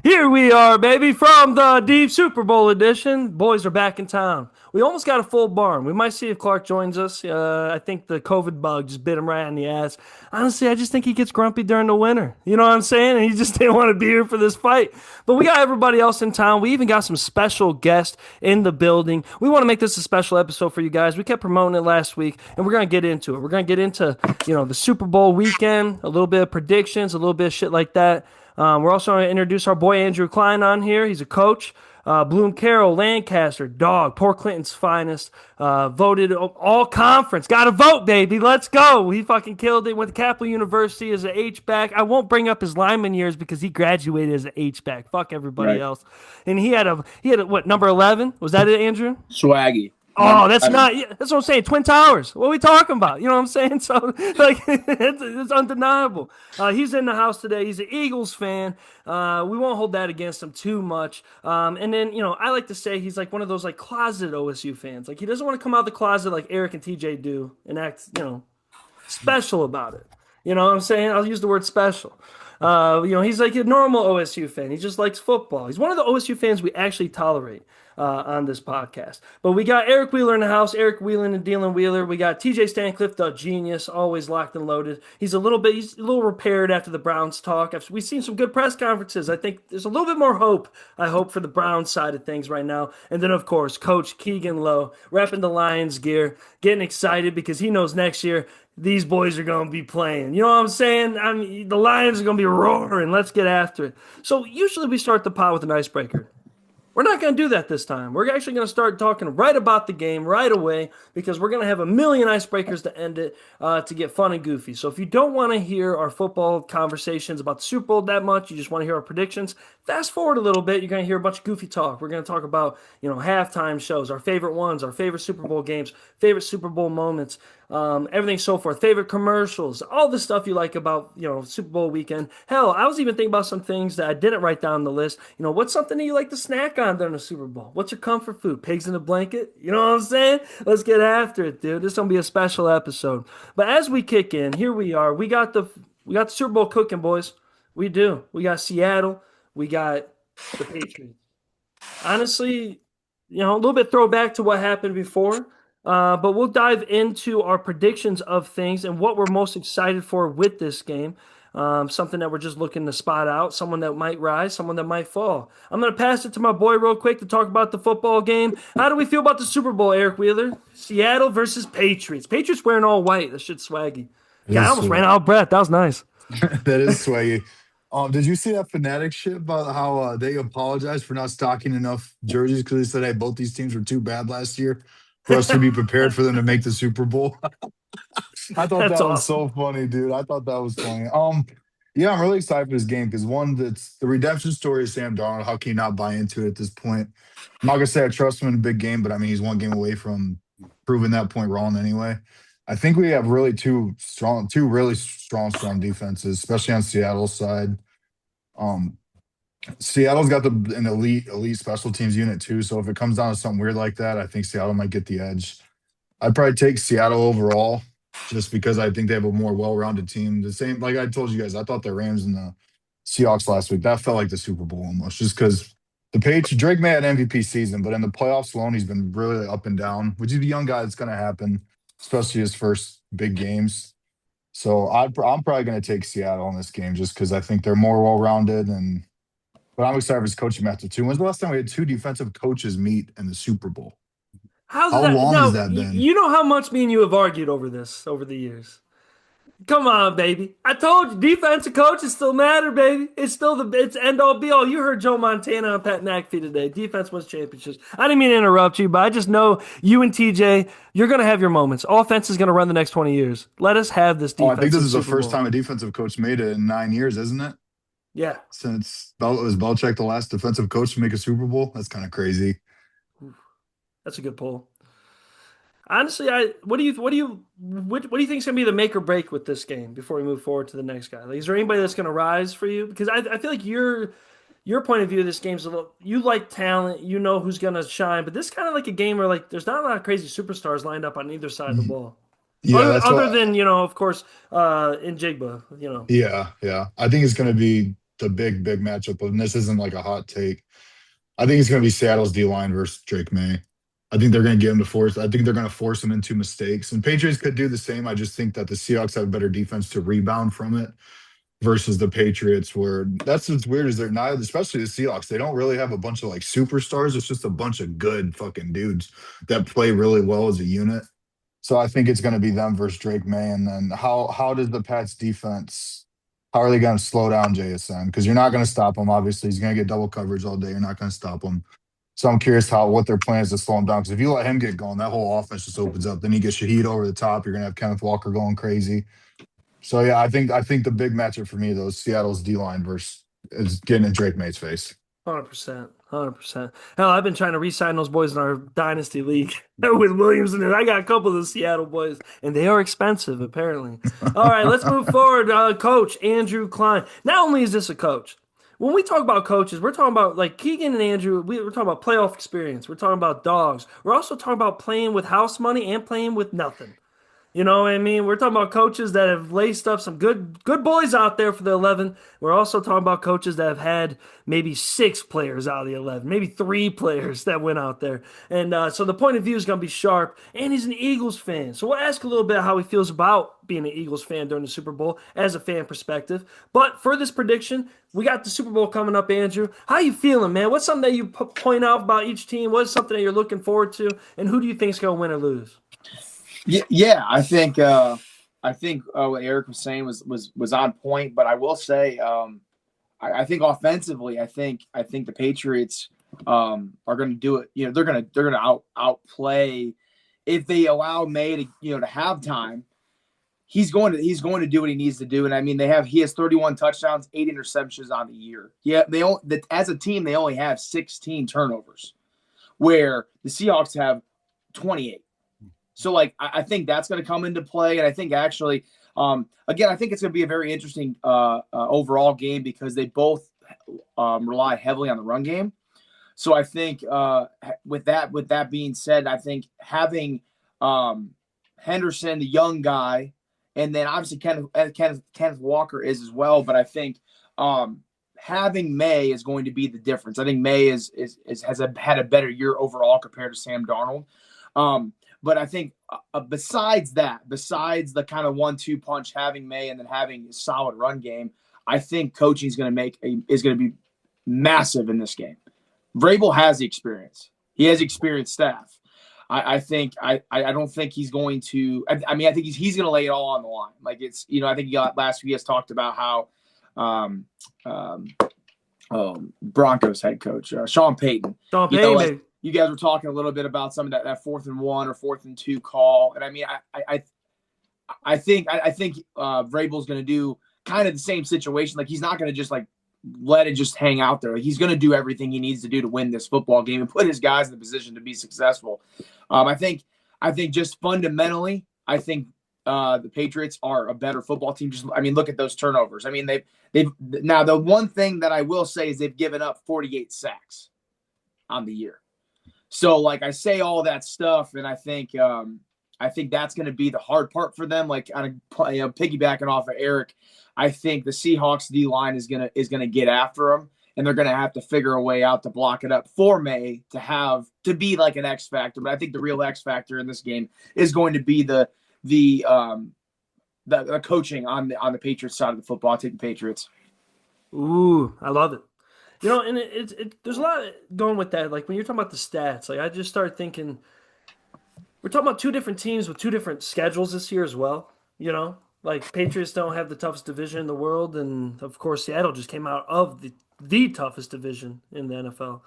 Here we are, baby, from the Deep Super Bowl edition. Boys are back in town. We almost got a full barn. We might see if Clark joins us. I think the COVID bug just bit him right in the ass. Honestly, I just think he gets grumpy during the winter. You know what I'm saying? And he just didn't want to be here for this fight. But we got everybody else in town. We even got some special guests in the building. We want to make this a special episode for you guys. We kept promoting it last week, and we're going to get into it. We're going to get into, the Super Bowl weekend, a little bit of predictions, a little bit of shit like that. We're also going to introduce our boy Andrew Cline on here. He's a coach. Bloom Carroll, Lancaster, dog, Port Clinton's finest. Voted all conference. Got to vote, baby. Let's go. He fucking killed it. Went to Capital University as an H-back. I won't bring up his lineman years because he graduated as an H-back. Fuck everybody Right. else. And he had a what, number 11? Was that it, Andrew? Swaggy. Oh, Number that's 11. not. Yeah, that's what I'm saying. Twin Towers. What are we talking about? You know what I'm saying? So, like, it's undeniable. He's in the house today. He's an Eagles fan. We won't hold that against him too much. And then, I like to say he's like one of those like closet OSU fans. Like, he doesn't want to come out of the closet like Eric and TJ do and act, special about it. You know what I'm saying? I'll use the word special. He's like a normal OSU fan. He just likes football. He's one of the OSU fans we actually tolerate on this podcast. But we got Eric Wheeler in the house, Eric Wheelin and Dealin Wheeler. We got TJ Stancliff, the genius, always locked and loaded. He's a little repaired after the Browns talk. We've seen some good press conferences. I think there's a little bit more hope, I hope, for the Browns side of things right now. And then, of course, Coach Keegan Lowe, repping the Lions gear, getting excited because he knows next year these boys are going to be playing. You know what I'm saying? The Lions are going to be roaring. Let's get after it. So usually we start the pod with an icebreaker. We're not going to do that this time. We're actually going to start talking right about the game right away because we're going to have a million icebreakers to end it to get fun and goofy. So if you don't want to hear our football conversations about the Super Bowl that much, you just want to hear our predictions, fast forward a little bit. You're going to hear a bunch of goofy talk. We're going to talk about, halftime shows, our favorite ones, our favorite Super Bowl games, favorite Super Bowl moments, everything so forth, favorite commercials, all the stuff you like about, Super Bowl weekend. Hell, I was even thinking about some things that I didn't write down on the list. What's something that you like to snack on during the Super Bowl? What's your comfort food? Pigs in a blanket? You know what I'm saying? Let's get after it, dude. This is gonna be a special episode. But as we kick in, here we are. We got the Super Bowl cooking, boys. We do. We got Seattle. We got the Patriots. Honestly, a little bit throwback to what happened before. But we'll dive into our predictions of things and what we're most excited for with this game. Something that we're just looking to spot out, someone that might rise, someone that might fall. I'm going to pass it to my boy real quick to talk about the football game. How do we feel about the Super Bowl, Eric Wheeler? Seattle versus Patriots. Patriots wearing all white. That shit's swaggy. It Yeah, I is almost ran sweet. out of breath. That was nice. That is swaggy. Did you see that fanatic shit about how they apologized for not stocking enough jerseys because they said, "Hey, both these teams were too bad last year for us to be prepared for them to make the Super Bowl." I thought That's that was awesome. so funny, dude. I thought that was funny. Yeah, I'm really excited for this game because one, that's the redemption story of Sam Darnold. How can you not buy into it at this point? I'm not gonna say I trust him in a big game, but I mean he's one game away from proving that point wrong anyway. I think we have really two really strong defenses, especially on Seattle's side. Um, Seattle's got an elite special teams unit too. So if it comes down to something weird like that, I think Seattle might get the edge. I'd probably take Seattle overall, just because I think they have a more well-rounded team. The same, like I told you guys, I thought the Rams and the Seahawks last week that felt like the Super Bowl almost, just because the Patriots. Drake may have an MVP season, but in the playoffs alone, he's been really up and down. Which is a young guy, that's going to happen, especially his first big games. So I'm probably going to take Seattle in this game just because I think they're more well-rounded, and but I'm excited for his coaching matchup too. When's the last time we had two defensive coaches meet in the Super Bowl? How's How that? long has Now, that been? you know how much me and you have argued over this over the years. Come on, baby. I told you, defensive coaches still matter, baby. It's end all be all. You heard Joe Montana on Pat McAfee today. Defense wins championships. I didn't mean to interrupt you, but I just know you and TJ, you're gonna have your moments. Offense is gonna run the next 20 years. Let us have this Oh, I think this defensive is the Super first Bowl. time a defensive coach made it in 9 years, isn't it? Yeah, Since was Belichick the last defensive coach to make a Super Bowl? That's kind of crazy. that's a good poll. Honestly, what do you think is gonna be the make or break with this game before we move forward to the next guy? Like, is there anybody that's gonna rise for you? Because I feel like your point of view of this game's a little. You like talent, you know who's gonna shine, but this kind of like a game where like there's not a lot of crazy superstars lined up on either side of the Mhm. ball. Yeah, Other that's other what. than of course, in Jigba. Yeah, yeah. I think it's going to be. the big matchup, and this isn't like a hot take. I think it's going to be Seattle's D line versus Drake May. I think they're going to get him to force. I think they're going to force him into mistakes. And Patriots could do the same. I just think that the Seahawks have a better defense to rebound from it versus the Patriots, where that's what's weird is they're not, especially the Seahawks, they don't really have a bunch of like superstars. It's just a bunch of good fucking dudes that play really well as a unit. So I think it's going to be them versus Drake May. And then how does the Pats defense, how are they going to slow down JSN? Because you're not going to stop him. Obviously, he's going to get double coverage all day. You're not going to stop him. So I'm curious what their plan is to slow him down. Because if you let him get going, that whole offense just opens up. Then you get Shaheed over the top. You're going to have Kenneth Walker going crazy. So yeah, I think the big matchup for me though is Seattle's D line versus is getting in Drake May's face. 100%. 100%. Hell, I've been trying to re-sign those boys in our dynasty league with Williams in it. I got a couple of the Seattle boys, and they are expensive, apparently. All right, let's move forward. Coach Andrew Cline. Not only is this a coach, when we talk about coaches, we're talking about like Keegan and Andrew. We're talking about playoff experience. We're talking about dogs. We're also talking about playing with house money and playing with nothing. You know what I mean? We're talking about coaches that have laced up some good boys out there for the 11. We're also talking about coaches that have had maybe 6 players out of the 11, maybe 3 players that went out there. And so the point of view is going to be sharp. And he's an Eagles fan. So we'll ask a little bit how he feels about being an Eagles fan during the Super Bowl as a fan perspective. But for this prediction, we got the Super Bowl coming up, Andrew. How you feeling, man? What's something that you point out about each team? What's something that you're looking forward to? And who do you think is going to win or lose? Yeah, I think what Eric was saying was on point. But I will say, I think offensively, I think the Patriots are going to do it. You know, they're going to outplay if they allow May to have time. He's going to do what he needs to do. And I mean, he has 31 touchdowns, 8 interceptions on the year. Yeah, as a team they only have 16 turnovers, where the Seahawks have 28. So, like, I think that's going to come into play. And I think actually, again, I think it's going to be a very interesting overall game because they both rely heavily on the run game. So I think with that being said, I think having Henderson, the young guy, and then obviously Kenneth Walker is as well. But I think having May is going to be the difference. I think May has had a better year overall compared to Sam Darnold. But I think besides the kind of 1-2 punch, having May and then having a solid run game, I think coaching is going to be massive in this game. Vrabel has the experience. He has experienced staff. I don't think he's going to. I mean, I think he's going to lay it all on the line. Like it's, I think last week he has talked about how Broncos head coach Sean Payton. You guys were talking a little bit about some of that 4th and 1 or 4th and 2 call, and I mean, I think Vrabel's going to do kind of the same situation. Like he's not going to just like let it just hang out there. Like, he's going to do everything he needs to do to win this football game and put his guys in the position to be successful. I think just fundamentally, I think the Patriots are a better football team. Look at those turnovers. I mean, they've now the one thing that I will say is they've given up 48 sacks on the year. So, like, I say all that stuff, and I think that's going to be the hard part for them. Like, piggybacking off of Eric, I think the Seahawks D line is gonna get after them, and they're gonna have to figure a way out to block it up for May to be like an X factor. But I think the real X factor in this game is going to be the coaching on the Patriots side of the football. I'll take the Patriots. Ooh, I love it. And there's a lot going with that. Like when you're talking about the stats, like I just started thinking, we're talking about 2 different teams with 2 different schedules this year as well. Like Patriots don't have the toughest division in the world, and of course Seattle just came out of the toughest division in the NFL.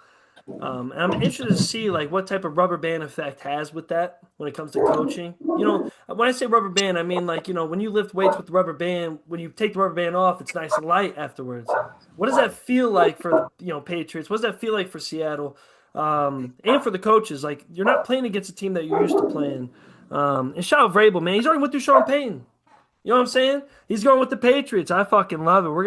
And I'm interested to see like what type of rubber band effect has with that when it comes to coaching. When I say rubber band, I mean like when you lift weights with the rubber band, when you take the rubber band off, it's nice and light afterwards. What does that feel like for the Patriots? What does that feel like for Seattle and for the coaches? Like you're not playing against a team that you're used to playing. And shout out Vrabel, man. He's already went through Sean Payton. You know what I'm saying? He's going with the Patriots. I fucking love it. We're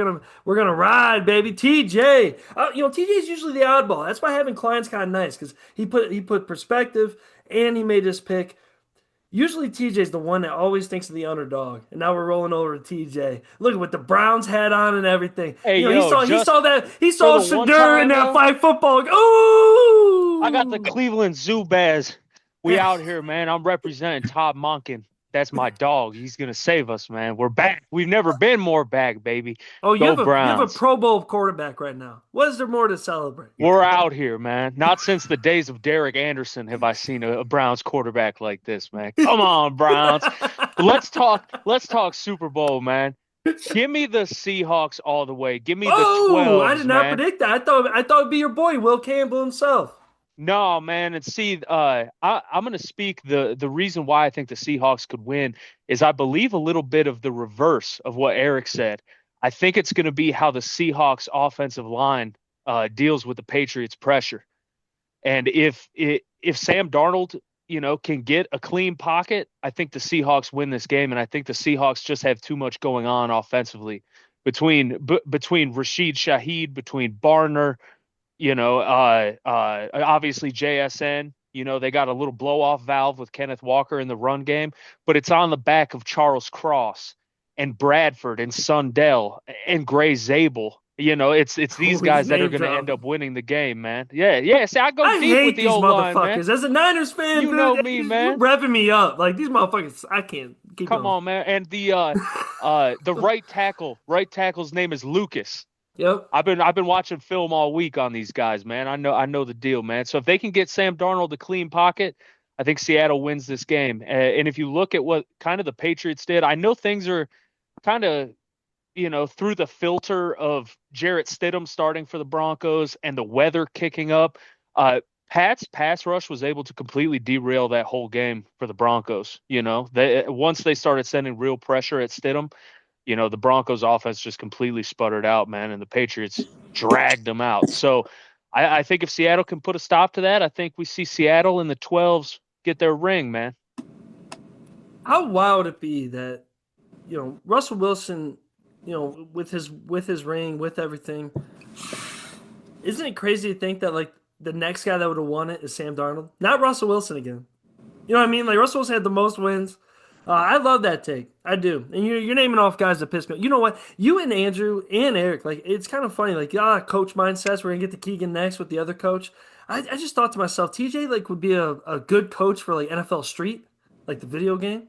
gonna ride, baby. TJ. TJ's usually the oddball. That's why having Cline's kind of nice because he put perspective and he made this pick. Usually TJ's the one that always thinks of the underdog, and now we're rolling over to TJ. Look with the Browns hat on and everything. Hey, You know, yo, he saw just that he for saw the one Shadur in time, that though, flag football. I got the Ooh, Cleveland Zubaz. We out here, man. I'm representing Todd Monken. That's my dog. He's gonna save us, man. We're back. We've never been more back, baby. oh, Go you have a Browns. Pro Bowl quarterback right now. What is there more to celebrate? We're out here, man. Not since the days of Derek Anderson have I seen a Browns quarterback like this, man. Come on, Browns. Let's talk. Let's talk Super Bowl, man. Give me the Seahawks all the way. Give me the Oh, I did 12s, not man. predict that. I thought it'd be your boy Will Campbell himself. No, man, and see, I'm going to speak the reason why I think the Seahawks could win is I believe a little bit of the reverse of what Eric said. I think it's going to be how the Seahawks offensive line deals with the Patriots pressure. And if Sam Darnold, can get a clean pocket, I think the Seahawks win this game, and I think the Seahawks just have too much going on offensively between Rashid Shaheed, between Barner, obviously JSN. They got a little blow off valve with Kenneth Walker in the run game, but it's on the back of Charles Cross and Bradford and Sundell and Gray Zabel. It's these Oh, he's guys that are name going to end dropping. up winning the game, man. Yeah, yeah. See, I go I deep with hate the these old line, man. motherfuckers. As a Niners fan, You know dude, me, you're man. revving me up. Like these motherfuckers, I can't keep Come going. on, man. And the right tackle's name is Lucas. Yep. I've been watching film all week on these guys, man. I know the deal, man. So if they can get Sam Darnold a clean pocket, I think Seattle wins this game. And if you look at what kind of the Patriots did, I know things are kind of through the filter of Jarrett Stidham starting for the Broncos and the weather kicking up. Pat's pass rush was able to completely derail that whole game for the Broncos. Once they started sending real pressure at Stidham, the Broncos offense just completely sputtered out, man, and the Patriots dragged them out. So I think if Seattle can put a stop to that, I think we see Seattle in the 12s get their ring, man. How wild would it be that, Russell Wilson, with his ring, with everything, isn't it crazy to think that like the next guy that would have won it is Sam Darnold, not Russell Wilson again? You know what I mean? Like Russell Wilson had the most wins. I love that take. I do. And you're naming off guys that piss me off. You know what? You and Andrew and Eric, like, it's kind of funny. Like, coach mindsets. We're going to get to Keegan next with the other coach. I just thought to myself, TJ, like, would be a good coach for, like, NFL Street, like the video game.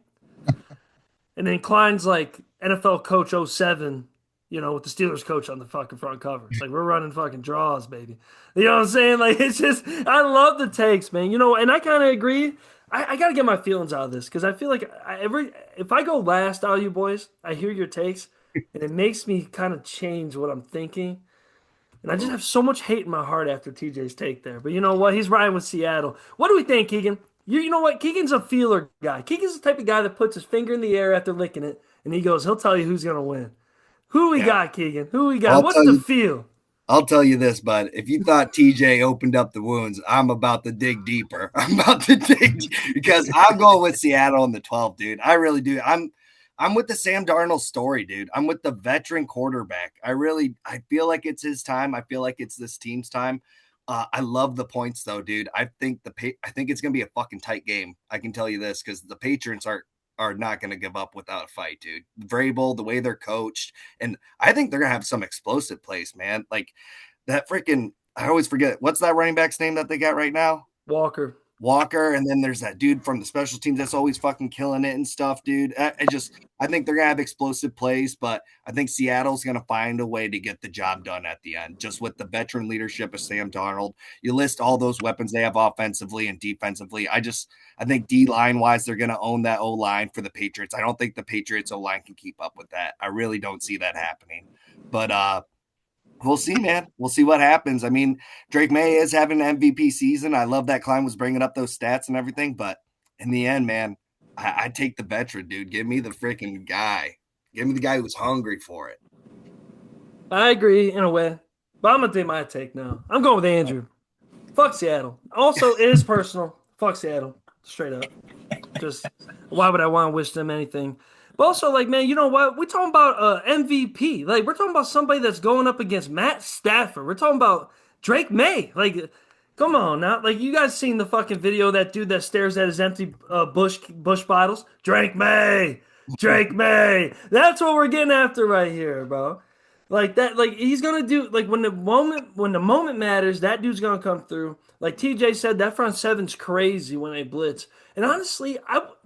And then Cline's, like, NFL Coach '07, with the Steelers coach on the fucking front cover. It's like, we're running fucking draws, baby. You know what I'm saying? Like, it's just, I love the takes, man. And I kind of agree. I got to get my feelings out of this because I feel like if I go last out of you boys, I hear your takes and it makes me kind of change what I'm thinking. And I just have so much hate in my heart after TJ's take there. But you know what? He's riding with Seattle. What do we think, Keegan? You know what? Keegan's a feeler guy. Keegan's the type of guy that puts his finger in the air after licking it and he'll tell you who's going to win. Who we got, Keegan? Who we got? What's the feel? I'll tell you this, bud. If you thought TJ opened up the wounds, I'm about to dig deeper. I'm about to dig because I'm going with Seattle in the 12, dude. I really do. I'm with the Sam Darnold story, dude. I'm with the veteran quarterback. I feel like it's his time. I feel like it's this team's time. I love the points though, dude. I think it's gonna be a fucking tight game. I can tell you this because the Patriots are not going to give up without a fight, dude. Vrabel, the way they're coached, and I think they're going to have some explosive plays, man. Like that freaking, I always forget, what's that running back's name that they got right now? Walker, and then there's that dude from the special teams that's always fucking killing it and stuff, dude. I think they're going to have explosive plays, but I think Seattle's going to find a way to get the job done at the end, just with the veteran leadership of Sam Darnold. You list all those weapons they have offensively and defensively. I think D-line wise, they're going to own that O-line for the Patriots. I don't think the Patriots O-line can keep up with that. I really don't see that happening, but we'll see, man. We'll see what happens. I mean, Drake May is having an MVP season. I love that Cline was bringing up those stats and everything, but in the end, man, I take the veteran, dude. Give me the freaking guy. Give me the guy who's hungry for it. I agree in a way, but I'm going to take my take now. I'm going with Andrew. Fuck Seattle. Also, it is personal. Fuck Seattle. Straight up. Just why would I want to wish them anything? But also, like, man, you know what? We're talking about MVP. Like, we're talking about somebody that's going up against Matt Stafford. We're talking about Drake May. Like, Come on now. Like, you guys seen the fucking video of that dude that stares at his empty bush bottles? Drink May. Drink May. That's what we're getting after right here, bro. Like that, like he's gonna do like when the moment matters, that dude's gonna come through. Like TJ said, that front seven's crazy when they blitz. And honestly,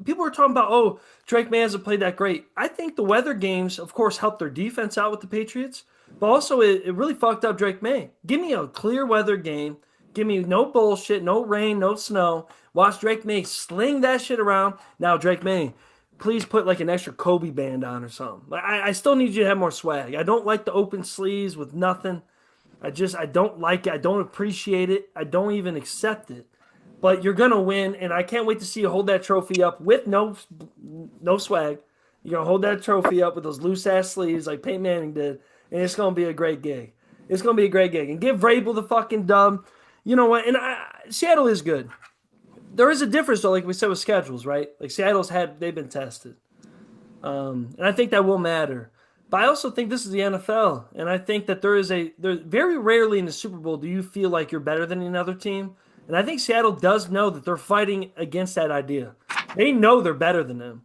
people were talking about, oh, Drake May hasn't played that great. I think the weather games, of course, helped their defense out with the Patriots, but also it really fucked up Drake May. Give me a clear weather game. Give me no bullshit, no rain, no snow. Watch Drake May sling that shit around. Now, Drake May, please put like an extra Kobe band on or something. Like, I still need you to have more swag. I don't like the open sleeves with nothing. I don't like it. I don't appreciate it. I don't even accept it. But you're gonna win, and I can't wait to see you hold that trophy up with no swag. You're gonna hold that trophy up with those loose ass sleeves like Peyton Manning did, and it's gonna be a great gig. It's gonna be a great gig, and give Vrabel the fucking dub. You know what? And Seattle is good. There is a difference though, like we said with schedules, right? Like they've been tested, and I think that will matter. But I also think this is the NFL, and I think that there very rarely in the Super Bowl do you feel like you're better than another team. And I think Seattle does know that they're fighting against that idea. They know they're better than them.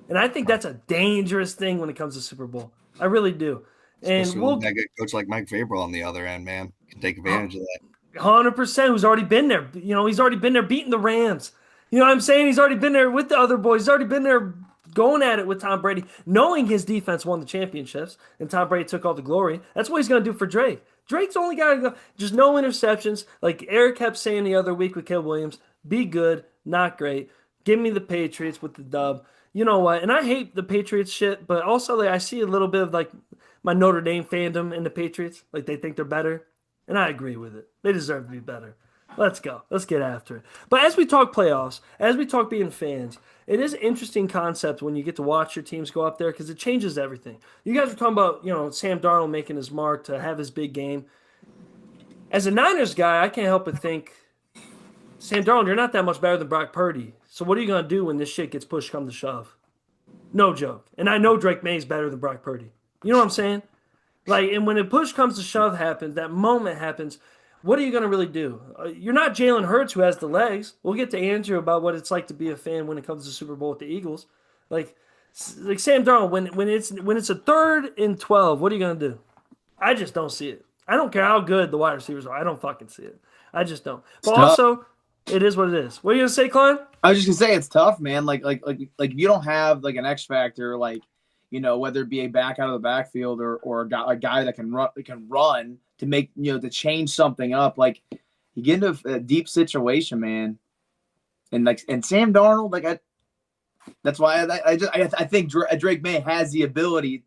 And I think that's a dangerous thing when it comes to Super Bowl. I really do. And we'll get a coach like Mike Vrabel on the other end, man. Can take advantage of that. 100%, who's already been there. You know, he's already been there beating the Rams. You know what I'm saying? He's already been there with the other boys. He's already been there going at it with Tom Brady, knowing his defense won the championships, and Tom Brady took all the glory. That's what he's going to do for Drake. Drake's only got to go, just no interceptions. Like Eric kept saying the other week with Caleb Williams, be good, not great. Give me the Patriots with the dub. You know what? And I hate the Patriots shit, but also like I see a little bit of like my Notre Dame fandom in the Patriots. Like they think they're better. And I agree with it. They deserve to be better. Let's go. Let's get after it. But as we talk playoffs, as we talk being fans, it is an interesting concept when you get to watch your teams go up there because it changes everything. You guys were talking about, you know, Sam Darnold making his mark to have his big game. As a Niners guy, I can't help but think, Sam Darnold, you're not that much better than Brock Purdy. So what are you going to do when this shit gets pushed come to shove? No joke. And I know Drake May is better than Brock Purdy. You know what I'm saying? Like, and when a push comes to shove happens, that moment happens, what are you going to really do? You're not Jalen Hurts who has the legs. We'll get to Andrew about what it's like to be a fan when it comes to Super Bowl with the Eagles. Like Sam Darnold, when it's a 3rd and 12, what are you going to do? I just don't see it. I don't care how good the wide receivers are. I don't fucking see it. I just don't. But also, it is what it is. What are you going to say, Cline? I was just going to say it's tough, man. Like if you don't have like an X factor, like, you know, whether it be a back out of the backfield or a guy that can run to make, you know, to change something up. Like you get into a deep situation, man. And Sam Darnold, that's why I think Drake May has the ability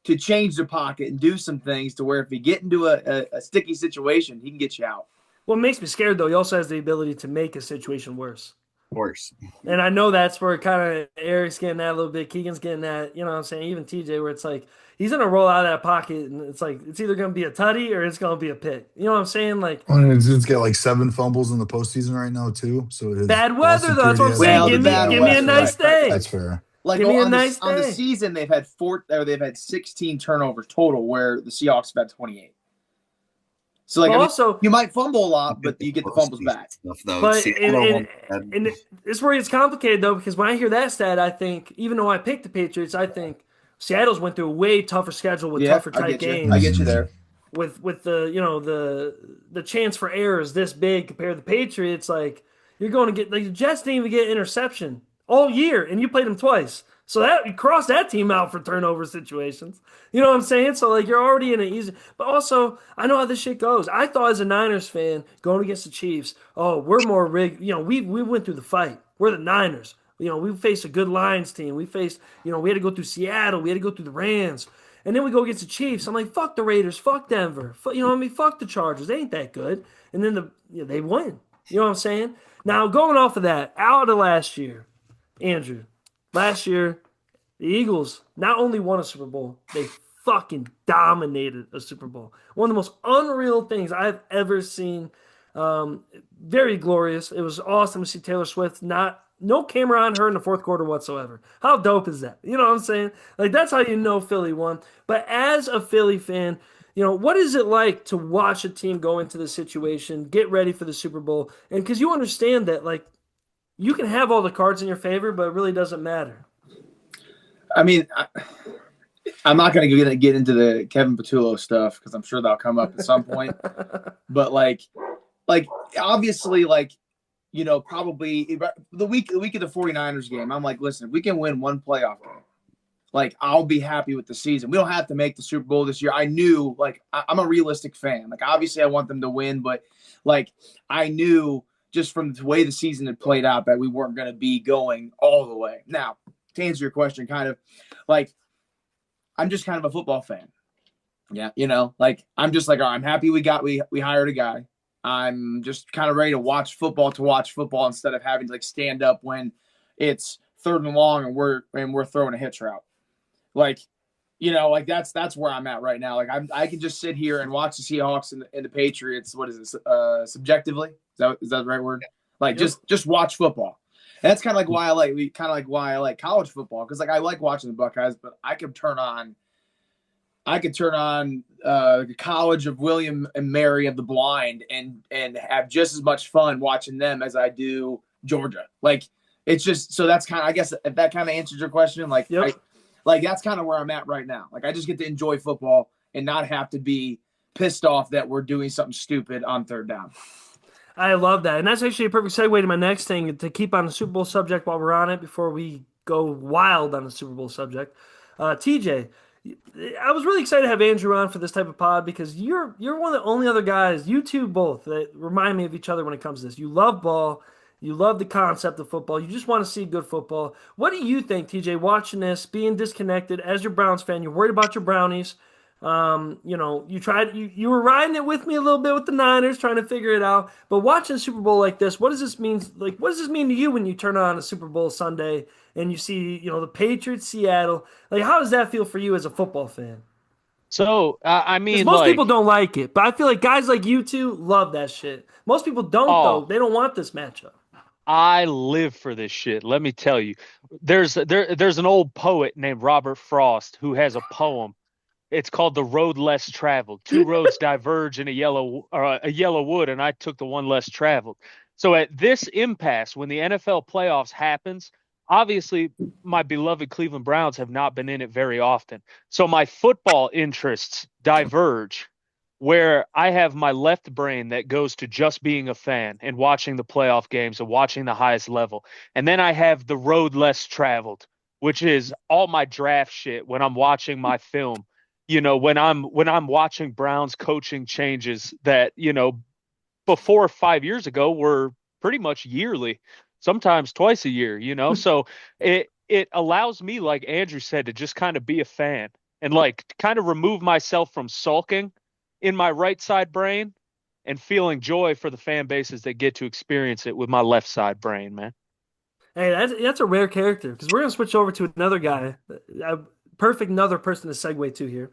to change the pocket and do some things to where if you get into a sticky situation, he can get you out. What makes me scared though, he also has the ability to make a situation worse. Worse. And I know that's where kind of Eric's getting that a little bit. Keegan's getting that, you know what I'm saying? Even TJ, where it's like he's going to roll out of that pocket and it's like it's either going to be a tutty or it's going to be a pick. You know what I'm saying? Like, it's got like 7 fumbles in the postseason right now, too. So it is bad weather, though. That's what I'm saying. Give me a nice day. That's fair. Like give me a nice on the season, they've had 16 turnovers total, where the Seahawks have had 28. So, like, also, you might fumble a lot, but you get the fumbles back. But and it's where it's complicated, though, because when I hear that stat, I think, even though I picked the Patriots, I think Seattle's went through a way tougher schedule with tougher tight games. I get you there. With the, you know, the chance for errors this big compared to the Patriots, like, you're going to get, like, the Jets didn't even get interception all year, and you played them twice. So that you cross that team out for turnover situations. You know what I'm saying? So, like, you're already in an easy – but also, I know how this shit goes. I thought as a Niners fan going against the Chiefs, oh, we're more rigged. You know, we went through the fight. We're the Niners. You know, we faced a good Lions team. We faced – you know, we had to go through Seattle. We had to go through the Rams. And then we go against the Chiefs. I'm like, fuck the Raiders. Fuck Denver. You know what I mean? Fuck the Chargers. They ain't that good. And then they win. You know what I'm saying? Now, going off of that, out of last year, Andrew – last year, the Eagles not only won a Super Bowl, they fucking dominated a Super Bowl. One of the most unreal things I've ever seen. Very glorious. It was awesome to see Taylor Swift. No camera on her in the fourth quarter whatsoever. How dope is that? You know what I'm saying? Like, that's how you know Philly won. But as a Philly fan, what is it like to watch a team go into this situation, get ready for the Super Bowl? And because you understand that, like, you can have all the cards in your favor, but it really doesn't matter. I mean, I'm not going to get into the Kevin Patullo stuff because I'm sure that'll come up at some point. But like obviously, like, probably the week of the 49ers game, I'm like, listen, if we can win one playoff game, like, I'll be happy with the season. We don't have to make the Super Bowl this year. I knew, like, I'm a realistic fan. Like, obviously, I want them to win, but like, I knew just from the way the season had played out that we weren't going to be going all the way. Now, to answer your question, kind of like, I'm just kind of a football fan. Yeah, like, I'm just like, all right, I'm happy we hired a guy. I'm just kind of ready to watch football instead of having to, like, stand up when it's 3rd and long and we're throwing a hitch route. Like, like that's where I'm at right now. Like, I can just sit here and watch the Seahawks and the Patriots. What is it? Subjectively, is that the right word? Like, yep. just watch football. And that's kind of like why I like college football, because, like, I like watching the Buckeyes, but I could turn on the College of William and Mary of the Blind and have just as much fun watching them as I do Georgia. Like, it's just, so that's kind of, I guess, if that kind of answers your question, like, yep. Like, that's kind of where I'm at right now. Like, I just get to enjoy football and not have to be pissed off that we're doing something stupid on 3rd down. I love that. And that's actually a perfect segue to my next thing, to keep on the Super Bowl subject while we're on it before we go wild on the Super Bowl subject. TJ, I was really excited to have Andrew on for this type of pod because you're one of the only other guys, you two both, that remind me of each other when it comes to this. You love ball. You love the concept of football. You just want to see good football. What do you think, TJ, watching this, being disconnected as your Browns fan? You're worried about your Brownies. You were riding it with me a little bit with the Niners, trying to figure it out. But watching a Super Bowl like this, what does this mean? Like, what does this mean to you when you turn on a Super Bowl Sunday and you see, the Patriots, Seattle? Like, how does that feel for you as a football fan? So, I mean, most people don't like it, but I feel like guys like you two love that shit. Most people don't, though. They don't want this matchup. I live for this shit. Let me tell you, there's an old poet named Robert Frost who has a poem. It's called "The Road Less Traveled." 2 roads diverge in a yellow wood, and I took the one less traveled. So at this impasse, when the NFL playoffs happens, obviously my beloved Cleveland Browns have not been in it very often. So my football interests diverge, where I have my left brain that goes to just being a fan and watching the playoff games and watching the highest level. And then I have the road less traveled, which is all my draft shit when I'm watching my film. When I'm watching Browns coaching changes that, before 5 years ago were pretty much yearly, sometimes twice a year, So it allows me, like Andrew said, to just kind of be a fan and, like, kind of remove myself from sulking in my right side brain and feeling joy for the fan bases that get to experience it with my left side brain, man. Hey, that's a rare character, because we're going to switch over to another guy. Perfect another person to segue to here.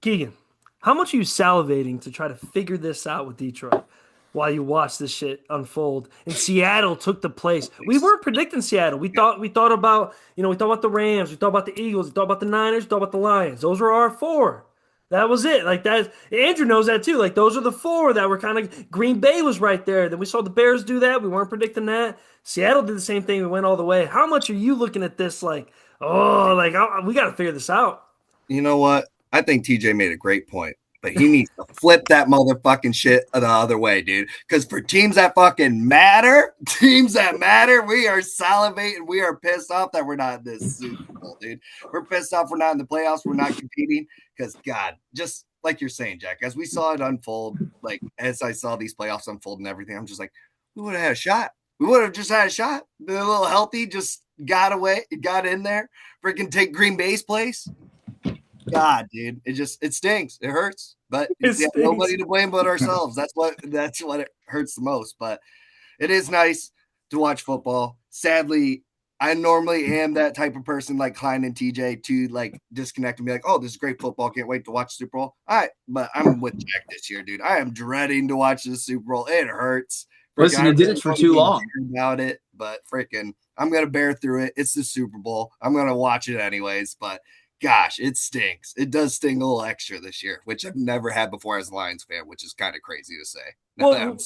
Keegan, how much are you salivating to try to figure this out with Detroit while you watch this shit unfold? And Seattle took the place. We weren't predicting Seattle. We thought about the Rams, we thought about the Eagles, we thought about the Niners, we thought about the Lions. Those were our 4. That was it. Like, that, Andrew knows that too. Like, those are the 4 that were kind of, Green Bay was right there. Then we saw the Bears do that. We weren't predicting that. Seattle did the same thing. We went all the way. How much are you looking at this like, we got to figure this out? You know what? I think TJ made a great point, but he needs to flip that motherfucking shit the other way, dude. Because for teams that fucking matter, we are salivating. We are pissed off that we're not in this Super Bowl, dude. We're pissed off we're not in the playoffs. We're not competing because, God, just like you're saying, Jack, as we saw it unfold, like as I saw these playoffs unfold and everything, I'm just like, we would have had a shot. We would have just had a shot. Been a little healthy, just got in there. Freaking take Green Bay's place. God, dude, it stinks. It hurts, but nobody to blame but ourselves. That's what it hurts the most. But it is nice to watch football. Sadly, I normally am that type of person like Cline and TJ to, like, disconnect and be like, oh, this is great football. Can't wait to watch the Super Bowl. All right, but I'm with Jack this year, dude. I am dreading to watch the Super Bowl. It hurts. Listen, you did it for too long about it, but freaking, I'm gonna bear through it. It's the Super Bowl. I'm gonna watch it anyways, but gosh, it stinks. It does sting a little extra this year, which I've never had before as a Lions fan, which is kind of crazy to say. Well,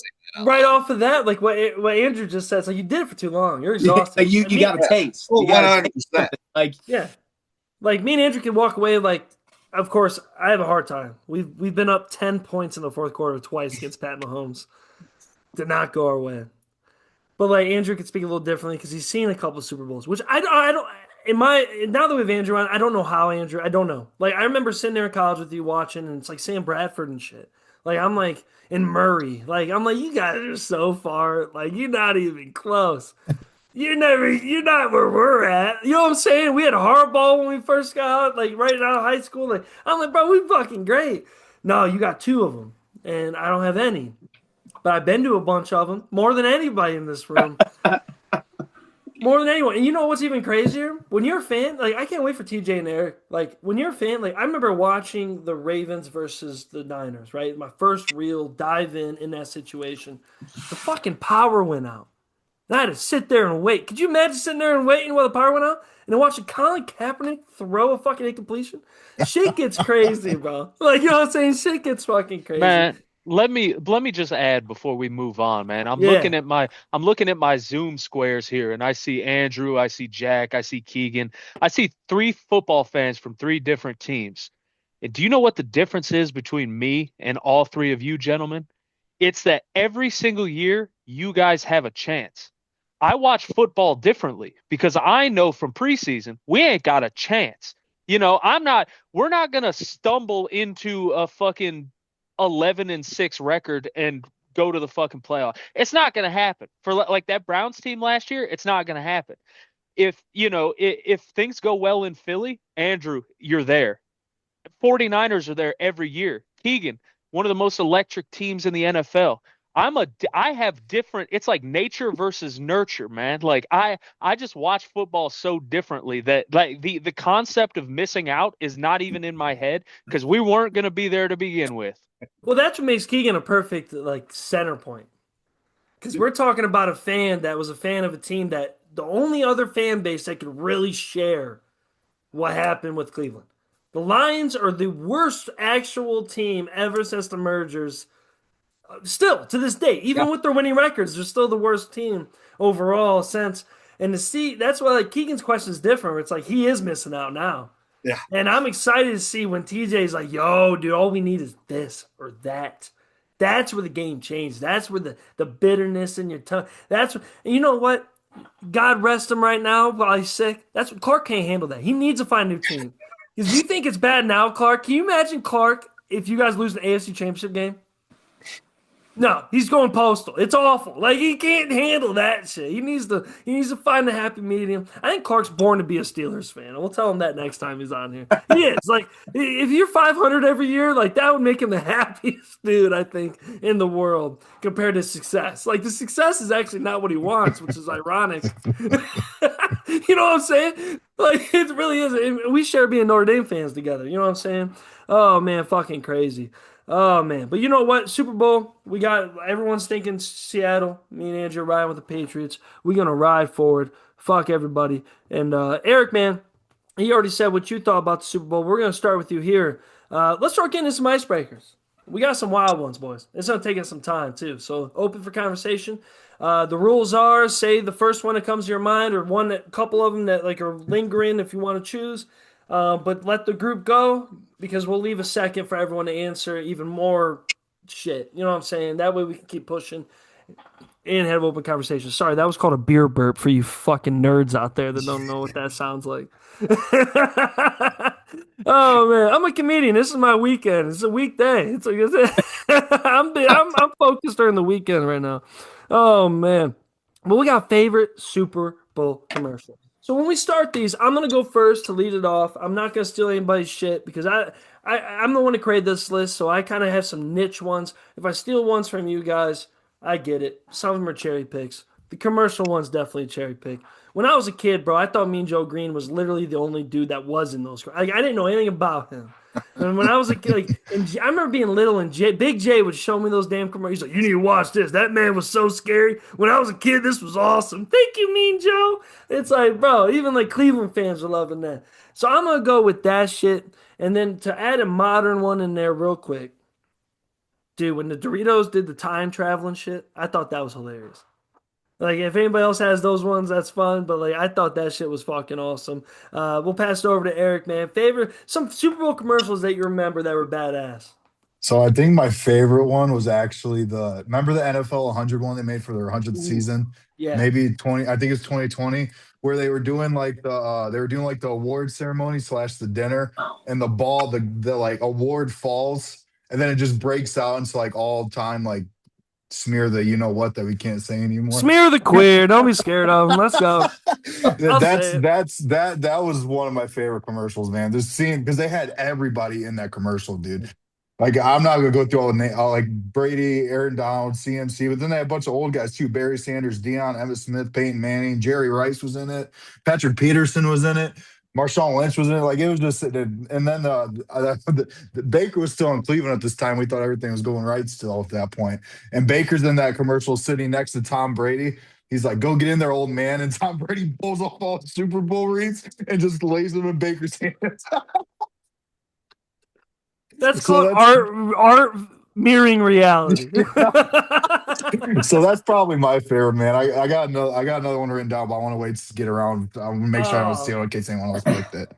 right off of that, like what Andrew just said, so you did it for too long. You're exhausted. You got a taste. Well, 100%. Like, yeah. Like me and Andrew can walk away like, of course, I have a hard time. We've been up 10 points in the fourth quarter twice against Pat Mahomes. Did not go our way. But like Andrew could speak a little differently because he's seen a couple of Super Bowls, which I don't. Now that we have Andrew on, I don't know how Andrew. I don't know. Like I remember sitting there in college with you watching, and it's like Sam Bradford and shit. Like I'm like in Murray. Like I'm like you guys are so far. Like you're not even close. You're not where we're at. You know what I'm saying? We had Harbaugh when we first got out, like right out of high school. Like I'm like, bro, we fucking great. No, you got two of them, and I don't have any. But I've been to a bunch of them, more than anybody in this room. More than anyone. And you know what's even crazier? When you're a fan, like I can't wait for TJ and Eric. Like when you're a fan, like I remember watching the Ravens versus the Niners, right? My first real dive in that situation. The fucking power went out. And I had to sit there and wait. Could you imagine sitting there and waiting while the power went out? And then watching Colin Kaepernick throw a fucking incompletion? Shit gets crazy, bro. Like, you know what I'm saying? Shit gets fucking crazy. Man, let me just add before we move on, man. I'm looking at my Zoom squares here, and I see Andrew, I see Jack, I see Keegan. I see 3 football fans from 3 different teams. And do you know what the difference is between me and all 3 of you gentlemen? It's that every single year you guys have a chance. I watch football differently because I know from preseason we ain't got a chance. You know, we're not going to stumble into a fucking 11-6 record and go to the fucking playoff. It's not going to happen. For like that Browns team last year, it's not going to happen. If things go well in Philly, Andrew, you're there. 49ers are there every year. Keegan, one of the most electric teams in the NFL. I have different, it's like nature versus nurture, man. Like I just watch football so differently that like the concept of missing out is not even in my head because we weren't going to be there to begin with. Well, that's what makes Keegan a perfect like center point. Because we're talking about a fan that was a fan of a team that the only other fan base that could really share what happened with Cleveland. The Lions are the worst actual team ever since the mergers. Still, to this day, even with their winning records, they're still the worst team overall since. And to see, that's why like Keegan's question is different. It's like he is missing out now. Yeah. And I'm excited to see when TJ's like, yo, dude, all we need is this or that. That's where the game changed. That's where the bitterness in your tongue. That's what, and you know what? God rest him right now while he's sick. That's what Clark can't handle that. He needs to find a new team. Because you think it's bad now, Clark. Can you imagine Clark if you guys lose the AFC Championship game? No, he's going postal. It's awful. Like he can't handle that shit. He needs to find the happy medium. I think Clark's born to be a Steelers fan. We'll tell him that next time he's on here. He is. Like if you're 500 every year, like that would make him the happiest dude I think in the world compared to success. Like the success is actually not what he wants, which is ironic. You know what I'm saying? Like it really is. We share being Notre Dame fans together. You know what I'm saying? Oh man, fucking crazy. Oh, man. But you know what? Super Bowl, we got everyone's thinking Seattle. Me and Andrew riding with the Patriots. We're going to ride forward. Fuck everybody. And Eric, man, he already said what you thought about the Super Bowl. We're going to start with you here. Let's start getting into some icebreakers. We got some wild ones, boys. It's going to take us some time, too. So open for conversation. The rules are say the first one that comes to your mind or a couple of them that like are lingering if you want to choose. But let the group go because we'll leave a second for everyone to answer even more shit. You know what I'm saying? That way we can keep pushing and have open conversation. Sorry, that was called a beer burp for you fucking nerds out there that don't know what that sounds like. Oh man, I'm a comedian. This is my weekend. It's a weekday. I'm focused during the weekend right now. Oh man. Well, we got favorite Super Bowl commercial. So when we start these, I'm going to go first to lead it off. I'm not going to steal anybody's shit because I'm the one to create this list, so I kind of have some niche ones. If I steal ones from you guys, I get it. Some of them are cherry picks. The commercial one's definitely a cherry pick. When I was a kid, bro, I thought Mean Joe Green was literally the only dude that was in those. Like, I didn't know anything about him. And when I was a kid, I remember being little, and Big J would show me those damn commercials. He's like, "You need to watch this. That man was so scary. When I was a kid, this was awesome." Thank you, Mean Joe. It's like, bro, even like Cleveland fans are loving that. So I'm gonna go with that shit, and then to add a modern one in there real quick, dude. When the Doritos did the time traveling shit, I thought that was hilarious. Like, if anybody else has those ones, that's fun. But like, I thought that shit was fucking awesome. We'll pass it over to Eric, man. Favorite some Super Bowl commercials that you remember that were badass. So I think my favorite one was actually remember the NFL 100 one they made for their 100th Ooh, season? yeah. Maybe 20, I think it's 2020, where they were doing like the award ceremony slash the dinner, and the ball, the like award falls, and then it just breaks out into like all time like smear the you know what that we can't say anymore. Smear the queer. Don't be scared of them. Let's go. I'll That's say it. that was one of my favorite commercials, man. Just seeing because they had everybody in that commercial, dude. Like I'm not gonna go through all like Brady, Aaron Donald, CMC, but then they had a bunch of old guys too: Barry Sanders, Dion, Emmitt Smith, Peyton Manning, Jerry Rice was in it, Patrick Peterson was in it, Marshawn Lynch was in it. Like it was just, and then the Baker was still in Cleveland at this time. We thought everything was going right still at that point. And Baker's in that commercial sitting next to Tom Brady. He's like, "Go get in there, old man." And Tom Brady pulls off all the Super Bowl rings and just lays them in Baker's hands. That's So called that's art mirroring reality. so that's probably my favorite, man. I got another one written down, but I want to wait to get around. I want to make sure I don't steal Oh, in case anyone else picked it.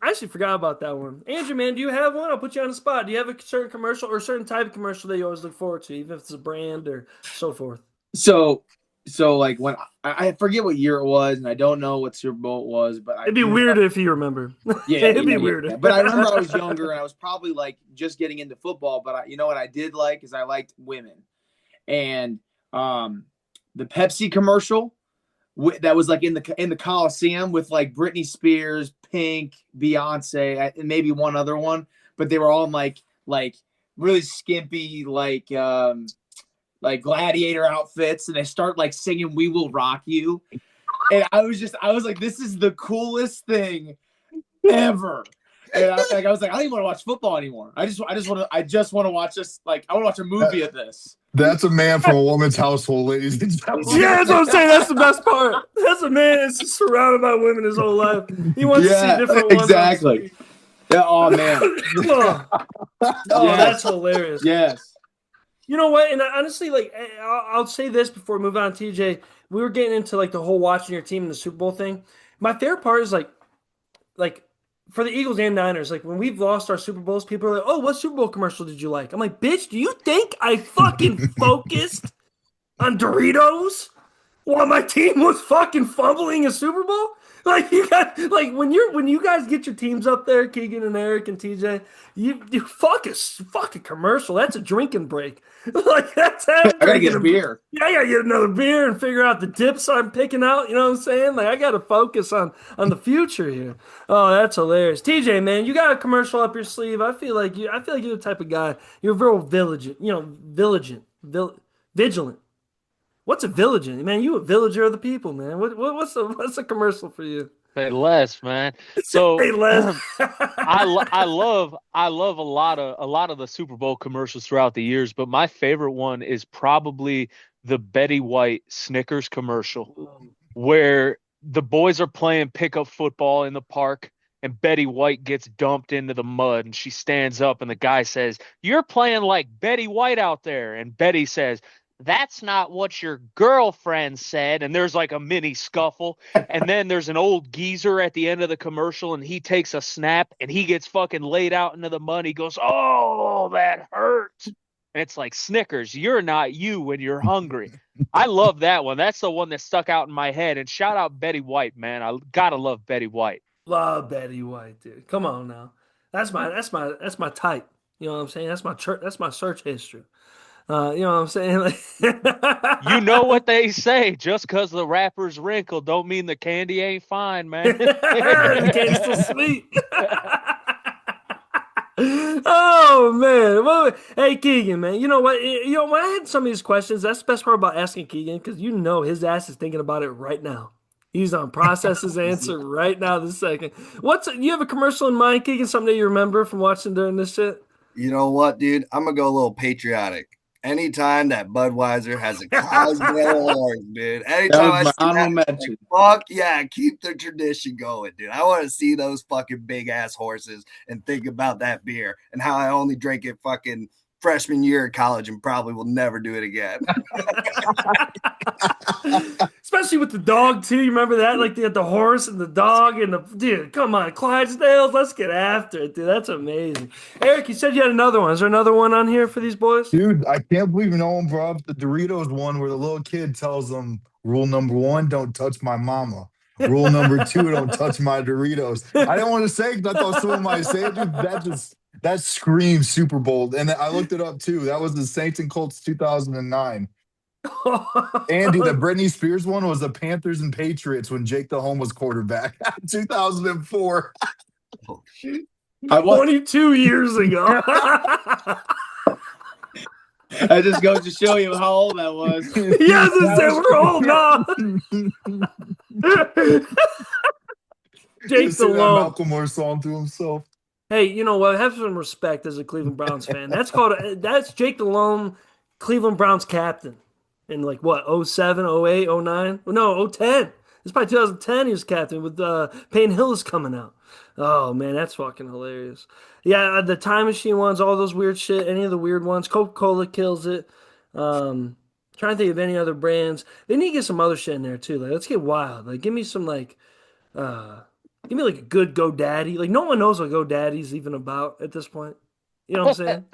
I actually forgot about that one. Andrew, man, do you have one? I'll put you on the spot. Do you have a certain commercial or a certain type of commercial that you always look forward to, even if it's a brand or so forth? So like when I forget what year it was, and I don't know what Super Bowl it was, but I It'd be do weird know. if you remember. Yeah, It'd be yeah, yeah, weird. yeah. But I remember I was younger and I was probably like just getting into football. But you know what I did like is I liked women, and the Pepsi commercial that was like in the Coliseum with like Britney Spears, Pink, Beyonce, and maybe one other one, but they were all in like really skimpy like gladiator outfits, and they start like singing "We Will Rock You," and I was like, this is the coolest thing ever. And I was like, I don't even want to watch football anymore. I just want to watch this. Like, I want to watch a movie of this. That's a man from a woman's household, ladies and gentlemen. Yeah, that's what I'm saying. That's the best part. That's a man that's surrounded by women his whole life. He wants to see different ones. Exactly. Yeah. Oh man. Oh, that's hilarious. Yes. You know what? And honestly, like I'll say this before we move on, TJ. We were getting into like the whole watching your team in the Super Bowl thing. My favorite part is like for the Eagles and Niners, like when we've lost our Super Bowls, people are like, "Oh, what Super Bowl commercial did you like?" I'm like, "Bitch, do you think I fucking focused on Doritos while my team was fucking fumbling a Super Bowl?" Like you got like when you guys get your teams up there, Keegan and Eric and TJ, you fuck a commercial. That's a drinking break. Like that's I gotta get a beer. Yeah, I gotta get another beer and figure out the dips I'm picking out. You know what I'm saying? Like I gotta focus on the future here. Oh, that's hilarious. TJ, man, you got a commercial up your sleeve. I feel like you're the type of guy. You're real vigilant. What's a villager? Man, you a villager of the people, man. What's a commercial for you? Say less, man. So Hey, Les. I love a lot of the Super Bowl commercials throughout the years, but my favorite one is probably the Betty White Snickers commercial where the boys are playing pickup football in the park and Betty White gets dumped into the mud and she stands up and the guy says, "You're playing like Betty White out there." And Betty says, "That's not what your girlfriend said." And there's like a mini scuffle. And then there's an old geezer at the end of the commercial and he takes a snap and he gets fucking laid out into the mud. He goes, "Oh, that hurts." And it's like, Snickers, you're not you when you're hungry. I love that one. That's the one that stuck out in my head. And shout out Betty White, man. I gotta love Betty White. Love Betty White, dude. Come on now. That's my type. You know what I'm saying? That's my search history. You know what I'm saying? Like, You know what they say, just because the wrapper's wrinkled don't mean the candy ain't fine, man. the candy's still sweet. Oh man. Well, hey Keegan, man. You know what? When I had some of these questions, that's the best part about asking Keegan, because his ass is thinking about it right now. He's on process his answer right now this second. You have a commercial in mind, Keegan? Something that you remember from watching during this shit? You know what, dude? I'm gonna go a little patriotic. Anytime that Budweiser has a Clydesdale horse, dude. Anytime I see that, like, fuck yeah, keep the tradition going, dude. I want to see those fucking big ass horses and think about that beer and how I only drank it fucking freshman year of college and probably will never do it again. Especially with the dog too. You remember that? Like they had the horse and the dog and the dude. Come on, Clydesdales. Let's get after it, dude. That's amazing. Eric, you said you had another one. Is there another one on here for these boys? Dude, I can't believe no one brought up the Doritos one where the little kid tells them rule number 1, don't touch my mama. Rule number 2, don't touch my Doritos. I didn't want to say it because I thought someone might say it, dude. That screams Super Bowl. And I looked it up too. That was the Saints and Colts 2009. And dude, the Britney Spears one was the Panthers and Patriots when Jake Delhomme was quarterback. 2004. Oh, 22 years ago. That just goes to show you how old that was. Yes, we're old now. Jake Delhomme. Malcolm Moore song to himself. Hey, you know what? Have some respect as a Cleveland Browns fan. That's Jake Delhomme, Cleveland Browns captain. In like what, 07, 08, 09? No, 010. It's probably 2010 he was captain with Payne Hillis coming out. Oh, man, that's fucking hilarious. Yeah, the Time Machine ones, all those weird shit, any of the weird ones. Coca-Cola kills it. Trying to think of any other brands. They need to get some other shit in there, too. Like, let's get wild. Like, give me some, like, give me, like, a good GoDaddy. Like, no one knows what GoDaddy's even about at this point. You know what I'm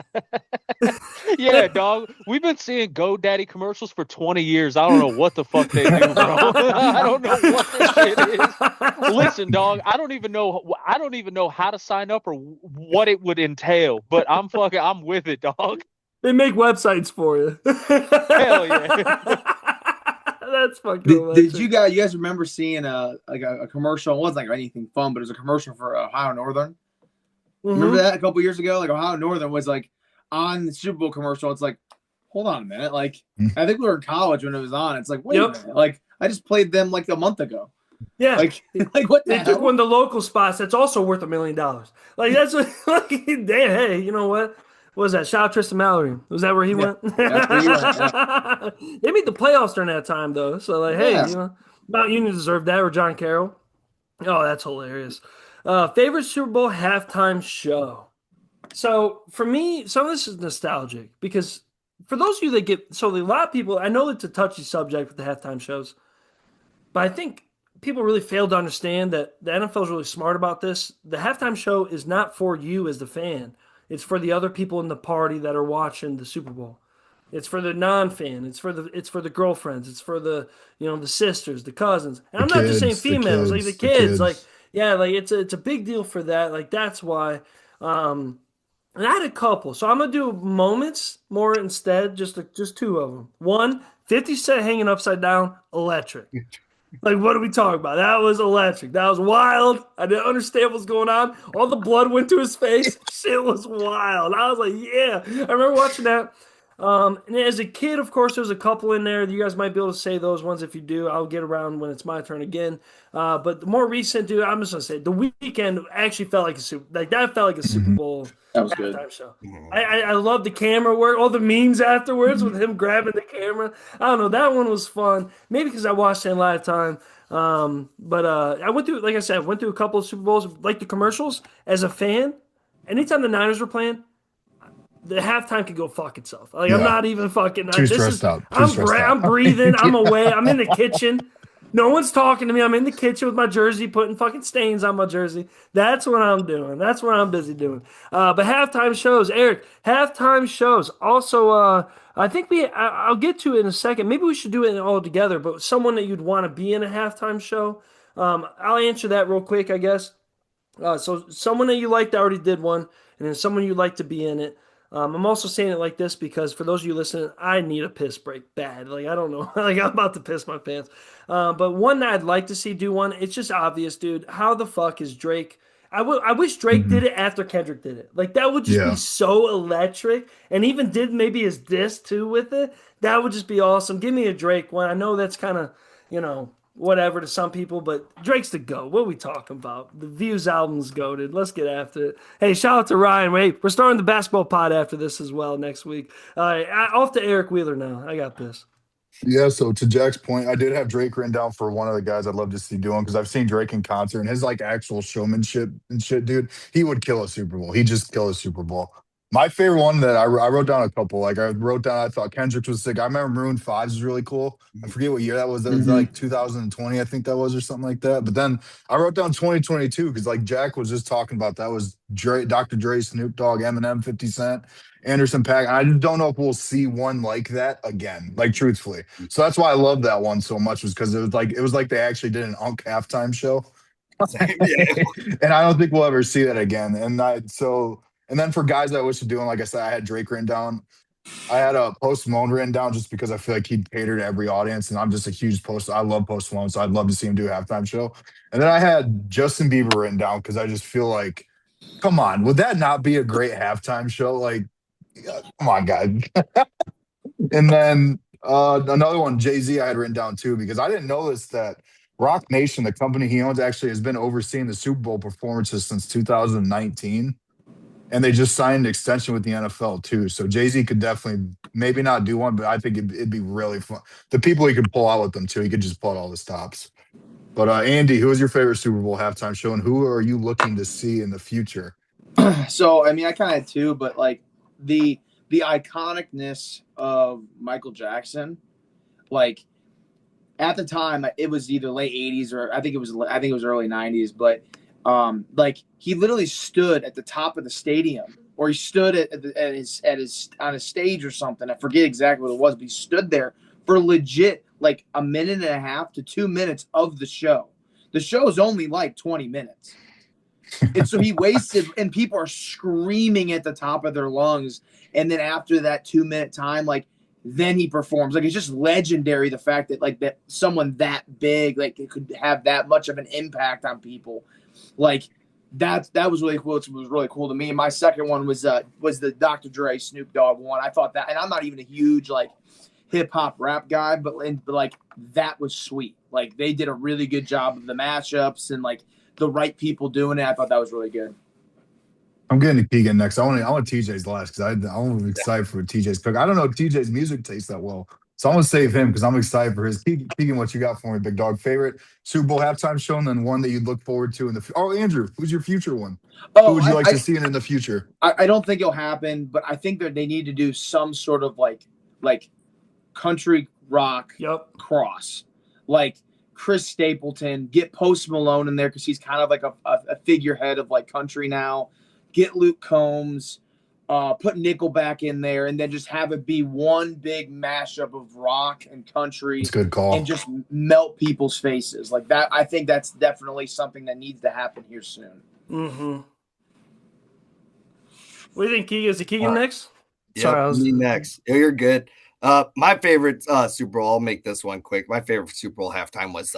saying? Yeah, dog. We've been seeing GoDaddy commercials for 20 years. I don't know what the fuck they do, bro. I don't know what this shit is. Listen, dog. I don't even know how to sign up or what it would entail. But I'm with it, dog. They make websites for you. Hell yeah. That's fucking. Did you guys remember seeing a commercial? It wasn't like anything fun, but it was a commercial for Ohio Northern. Remember that a couple years ago? Like Ohio Northern was like on the Super Bowl commercial. It's like, hold on a minute. Like I think we were in college when it was on. It's like, wait a minute. Like I just played them like a month ago. Yeah. Like what the hell? They took one of the local spots that's also worth $1 million. Like that's what, like, damn, hey, you know what? What was that? Shout out Tristan Mallory. Was that where he went? That's where he went, yeah. They made the playoffs during that time though. So like, hey, you know, Mount Union deserved that, or John Carroll. Oh, that's hilarious. Favorite Super Bowl halftime show. So for me, some of this is nostalgic because for those of you that a lot of people, I know it's a touchy subject with the halftime shows, but I think people really fail to understand that the NFL is really smart about this. The halftime show is not for you as the fan. It's for the other people in the party that are watching the Super Bowl. It's for the non-fan. It's for the girlfriends. It's for the the sisters, the cousins. And I'm not just saying females, like the kids. Like yeah, like it's a big deal for that. Like that's why. And I had a couple, so I'm gonna do moments more instead. Just two of them. One, 50 Cent hanging upside down, electric. Like what are we talking about? That was electric. That was wild. I didn't understand what was going on. All the blood went to his face. Shit was wild. I was like, yeah. I remember watching that. And as a kid, of course, there's a couple in there. You guys might be able to say those ones. If you do, I'll get around when it's my turn again. But the more recent, dude, I'm just gonna say The Weeknd actually felt like a Super Bowl. That was good. Show. I love the camera work, all the memes afterwards with him grabbing the camera. I don't know, that one was fun. Maybe because I watched it in live time. But I went through, like I said, a couple of Super Bowls, like the commercials. As a fan, anytime the Niners were playing, the halftime could go fuck itself. Like I'm not even fucking. Too stressed out. I'm breathing. I'm away. I'm in the kitchen. No one's talking to me. I'm in the kitchen with my jersey, putting fucking stains on my jersey. That's what I'm doing. That's what I'm busy doing. But halftime shows, Eric. Halftime shows. Also, I think I'll get to it in a second. Maybe we should do it all together. But someone that you'd want to be in a halftime show. I'll answer that real quick, I guess. So someone that you liked, I already did one, and then someone you'd like to be in it. I'm also saying it like this because for those of you listening, I need a piss break bad. Like, I don't know. Like, I'm about to piss my pants. But one that I'd like to see do one, it's just obvious, dude. How the fuck is Drake? I wish Drake did it after Kendrick did it. Like, that would just be so electric. And even did maybe his diss, too, with it. That would just be awesome. Give me a Drake one. I know that's kind of, whatever to some people, but Drake's the GOAT. What are we talking about? The Views album's goated. Let's get after it. Hey, shout out to Ryan. Wait, we're starting the basketball pod after this as well next week. Off to Eric Wheeler now. I got this. Yeah, so to Jack's point, I did have Drake written down for one of the guys I'd love to see doing because I've seen Drake in concert and his like actual showmanship and shit, dude. He would kill a Super Bowl. He just kill a Super Bowl. My favorite one that I wrote down a couple. Like I wrote down, I thought Kendrick's was sick. I remember Maroon 5's was really cool. I forget what year that was. That was like 2020, I think that was, or something like that. But then I wrote down 2022 because like Jack was just talking about that was Dre, Dr. Dre, Snoop Dogg, Eminem, 50 Cent. Anderson .Paak. I just don't know if we'll see one like that again, like truthfully. So that's why I love that one so much, was because it was like they actually did an Unk halftime show. And I don't think we'll ever see that again. And then for guys that I wish to do, and like I said, I had Drake written down. I had a Post Malone written down just because I feel like he'd cater to every audience, and I'm just a huge I love Post Malone, so I'd love to see him do a halftime show. And then I had Justin Bieber written down because I just feel like, come on, would that not be a great halftime show? Like, come on, guys. And then another one, Jay-Z, I had written down too, because I didn't know this, that Rock Nation, the company he owns, actually has been overseeing the Super Bowl performances since 2019. And they just signed an extension with the NFL too. So Jay-Z could definitely, maybe not do one, but I think it'd be really fun. The people he could pull out with them too, he could just pull out all the stops. But Andy, who was your favorite Super Bowl halftime show, and who are you looking to see in the future? So, I mean, I kind of had two, but like the iconicness of Michael Jackson, like at the time it was either late 80s or I think it was early 90s, but like he literally stood at the top of the stadium, or he stood on a stage or something. I forget exactly what it was, but he stood there for legit like a minute and a half to 2 minutes of the show. The show is only like 20 minutes. And so he wasted, and people are screaming at the top of their lungs. And then after that 2 minute time, like then he performs. Like it's just legendary, the fact that like that someone that big, like it could have that much of an impact on people. Like that was really cool. It was really cool to me. And my second one was the Dr. Dre Snoop Dogg one. I thought that, and I'm not even a huge like hip hop rap guy, but like that was sweet. Like they did a really good job of the mashups and like the right people doing it. I thought that was really good. I'm getting to Keegan next. I want TJ's last because I'm excited for TJ's pick. I don't know TJ's music tastes that well, so I'm gonna save him because I'm excited for his. Keegan, what you got for me, big dog? Favorite Super Bowl halftime show, and then one that you'd look forward to in the. Oh, Andrew, who's your future one? Who would you like to see in the future? I don't think it'll happen, but I think that they need to do some sort of like country rock cross, like Chris Stapleton, get Post Malone in there because he's kind of like a figurehead of like country now. Get Luke Combs, put Nickelback in there, and then just have it be one big mashup of rock and country. That's a good call. And just melt people's faces like that. I think that's definitely something that needs to happen here soon. Mm-hmm. What do you think, Keegan? Is it Keegan next? Yep, sorry, me next. Oh, you're good. My favorite Super Bowl, I'll make this one quick. My favorite Super Bowl halftime was,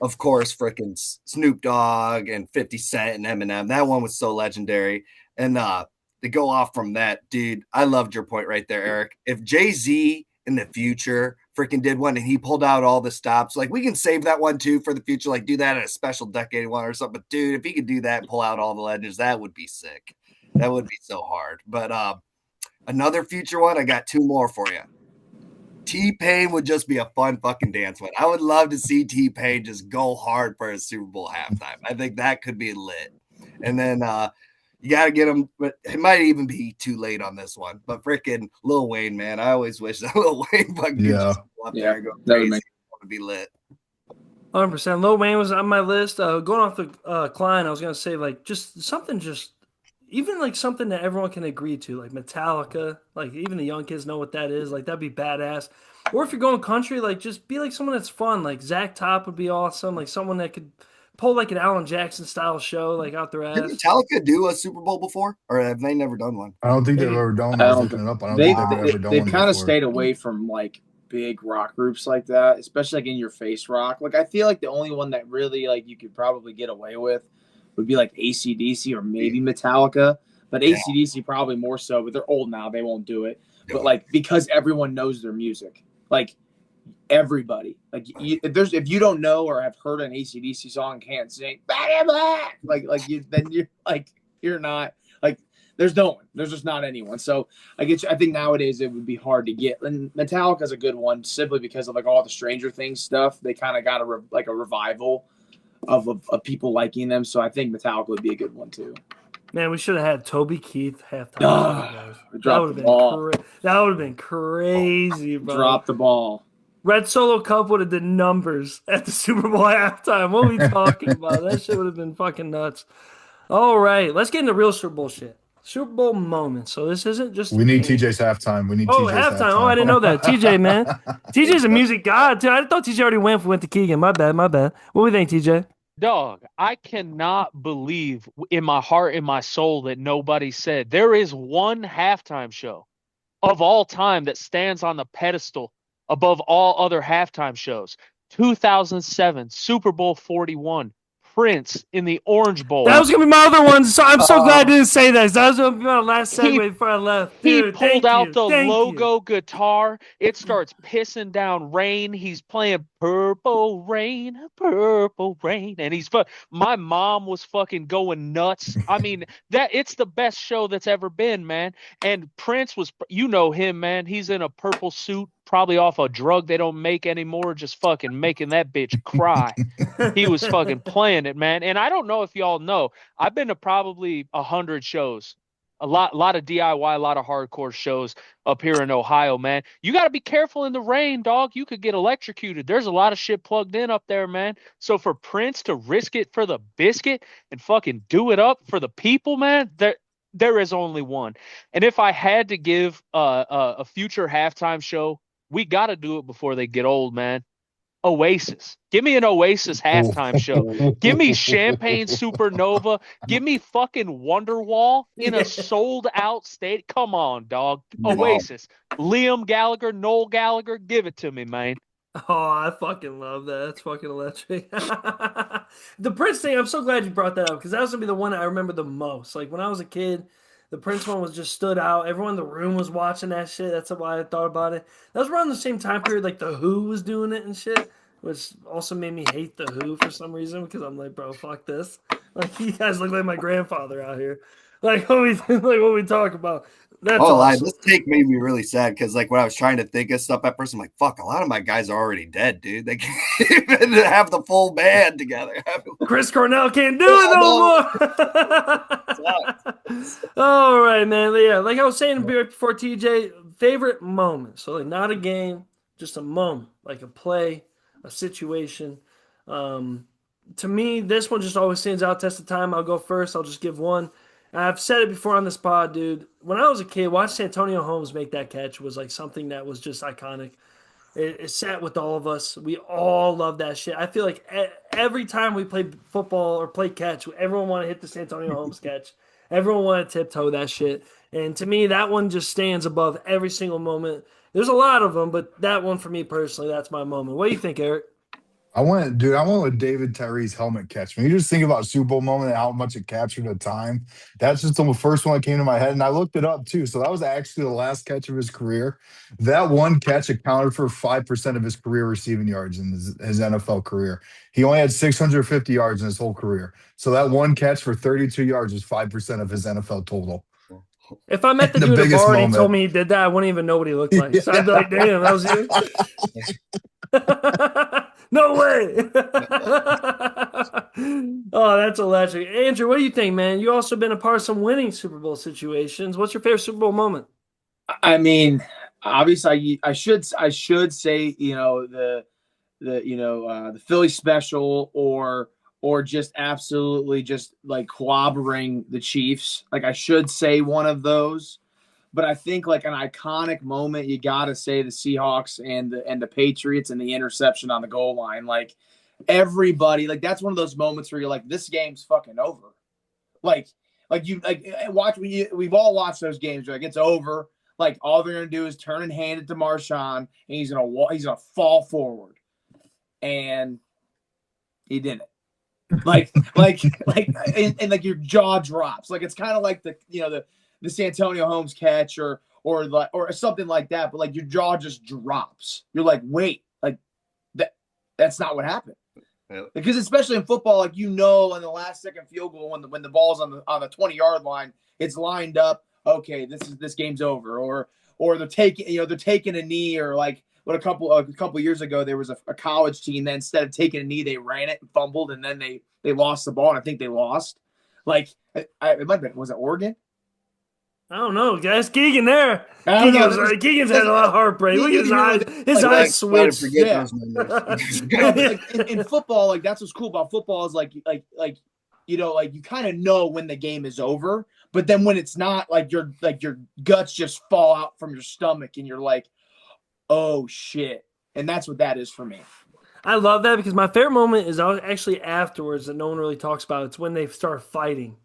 of course, freaking Snoop Dogg and 50 Cent and Eminem. That one was so legendary. And to go off from that, dude, I loved your point right there, Eric. If Jay-Z in the future freaking did one and he pulled out all the stops, like we can save that one too for the future, like do that at a special decade one or something. But dude, if he could do that and pull out all the legends, that would be sick. That would be so hard. But another future one, I got two more for you. T-Pain would just be a fun fucking dance one. I would love to see T-Pain just go hard for a Super Bowl halftime. I think that could be lit. And then you got to get him, but it might even be too late on this one. But freaking Lil Wayne, man, I always wish that Lil Wayne fucking could just go up there and go crazy. That would be lit. 100%. Lil Wayne was on my list. Going off the Cline, I was going to say like just something even like something that everyone can agree to, like Metallica, like even the young kids know what that is. Like that'd be badass. Or if you're going country, like just be like someone that's fun. Like Zach Top would be awesome. Like someone that could pull like an Alan Jackson style show, like out their ass. Did Metallica do a Super Bowl before, or have they never done one? I don't think they've ever done one. I was looking it up. I don't think they've ever done one. They've kind of stayed away from like big rock groups like that, especially like in your face rock. Like I feel like the only one that really like you could probably get away with would be like AC/DC or maybe Metallica. But AC/DC probably more so, but they're old now. They won't do it. But, like, because everyone knows their music. Like, everybody. Like if you don't know or have heard an AC/DC song and can't sing, Back in Black, then you're like you're not like there's no one. There's just not anyone. So I think nowadays it would be hard to get. And Metallica's a good one simply because of like all the Stranger Things stuff. They kind of got a revival of people liking them. So I think Metallica would be a good one too. Man, we should have had Toby Keith halftime. That would have been crazy, bro. Drop the ball. Red Solo Cup would have did numbers at the Super Bowl halftime. What are we talking about? That shit would have been fucking nuts. All right, let's get into real Super Bowl shit. Super Bowl moments. So this isn't just. We need TJ's halftime. Halftime. Oh, I didn't know that. TJ, man. TJ's a music god too. I thought TJ already went to Keegan. My bad. What do you think, TJ? Dog, I cannot believe in my heart and my soul that nobody said there is one halftime show of all time that stands on the pedestal above all other halftime shows. 2007 Super Bowl 41. Prince in the Orange Bowl. That was going to be my other one. So I'm so glad I didn't say that. That was going to be my last segue before I left. Dude, he pulled out the logo guitar. It starts pissing down rain. He's playing Purple Rain, and my mom was fucking going nuts. I mean, it's the best show that's ever been, man. And Prince was, you know him, man. He's in a purple suit, probably off a drug they don't make anymore, just fucking making that bitch cry. He was fucking playing it, man. And I don't know if y'all know, I've been to probably 100 shows. A lot of DIY, a lot of hardcore shows up here in Ohio, man. You got to be careful in the rain, dog. You could get electrocuted. There's a lot of shit plugged in up there, man. So for Prince to risk it for the biscuit and fucking do it up for the people, man, there is only one. And if I had to give a future halftime show, we got to do it before they get old, man. Oasis. Give me an Oasis halftime show. Give me Champagne Supernova. Give me fucking Wonderwall in a sold-out state. Come on, dog. Oasis. Liam Gallagher, Noel Gallagher. Give it to me, man. Oh, I fucking love that. That's fucking electric. The Prince thing, I'm so glad you brought that up because that was going to be the one I remember the most. Like when I was a kid, the Prince one was just stood out. Everyone in the room was watching that shit. That's why I thought about it. That was around the same time period like The Who was doing it and shit, which also made me hate The Who for some reason because I'm like, bro, fuck this. Like, you guys look like my grandfather out here. Like, what we talk about. That's awesome. This take made me really sad because, like, when I was trying to think of stuff at first, I'm like, fuck, a lot of my guys are already dead, dude. They can't even have the full band together. Chris Cornell can't do it no more. All right, man. Yeah, like I was saying before, TJ, favorite moment. So, like, not a game, just a moment, like a play, a situation. To me, this one just always stands out. Test of time. I'll go first. I'll just give one. I've said it before on this pod, dude. When I was a kid, watching Santonio Holmes make that catch was like something that was just iconic. It sat with all of us. We all love that shit. I feel like every time we play football or play catch, everyone want to hit the Santonio Holmes catch. Everyone want to tiptoe that shit. And to me, that one just stands above every single moment. There's a lot of them, but that one for me personally, that's my moment. What do you think, Eric? I went with David Tyree's helmet catch. When you just think about Super Bowl moment and how much it captured the time, that's just the first one that came to my head. And I looked it up too. So that was actually the last catch of his career. That one catch accounted for 5% of his career receiving yards in his NFL career. He only had 650 yards in his whole career. So that one catch for 32 yards was 5% of his NFL total. If I met the dude at a bar and he told me he did that, I wouldn't even know what he looked like. So I'd be like, damn, that was you? No way. Oh, that's electric. Andrew, what do you think, man? You also been a part of some winning Super Bowl situations. What's your favorite Super Bowl moment? I mean, obviously, I should say, the Philly special or just absolutely just like clobbering the Chiefs. Like I should say one of those. But I think like an iconic moment, you got to say the Seahawks and the Patriots and the interception on the goal line. Like everybody, like that's one of those moments where you're like, this game's fucking over. We've all watched those games. Like it's over. Like all they're gonna do is turn and hand it to Marshawn, and he's gonna fall forward, and he didn't. Like your jaw drops. Like it's kind of like the Santonio Holmes catch or something like that, but like your jaw just drops. You're like, wait, like that's not what happened. Yeah. Because especially in football, like on the last second field goal when the ball's on the 20-yard line, it's lined up. Okay, this game's over, or they're taking a knee, or like what a couple years ago there was a college team that instead of taking a knee they ran it and fumbled, and then they lost the ball, and I think they lost. Like it might have been, was it Oregon? I don't know, guys. Keegan there. I don't know. Keegan's had a lot of heartbreak. Look at his eyes. His like, eyes switched. Forget Yeah. those numbers. No, but like in football, like that's what's cool about football is like you kind of know when the game is over, but then when it's not, like your guts just fall out from your stomach and you're like, oh shit. And that's what that is for me. I love that because my favorite moment is actually afterwards that no one really talks about. It's when they start fighting.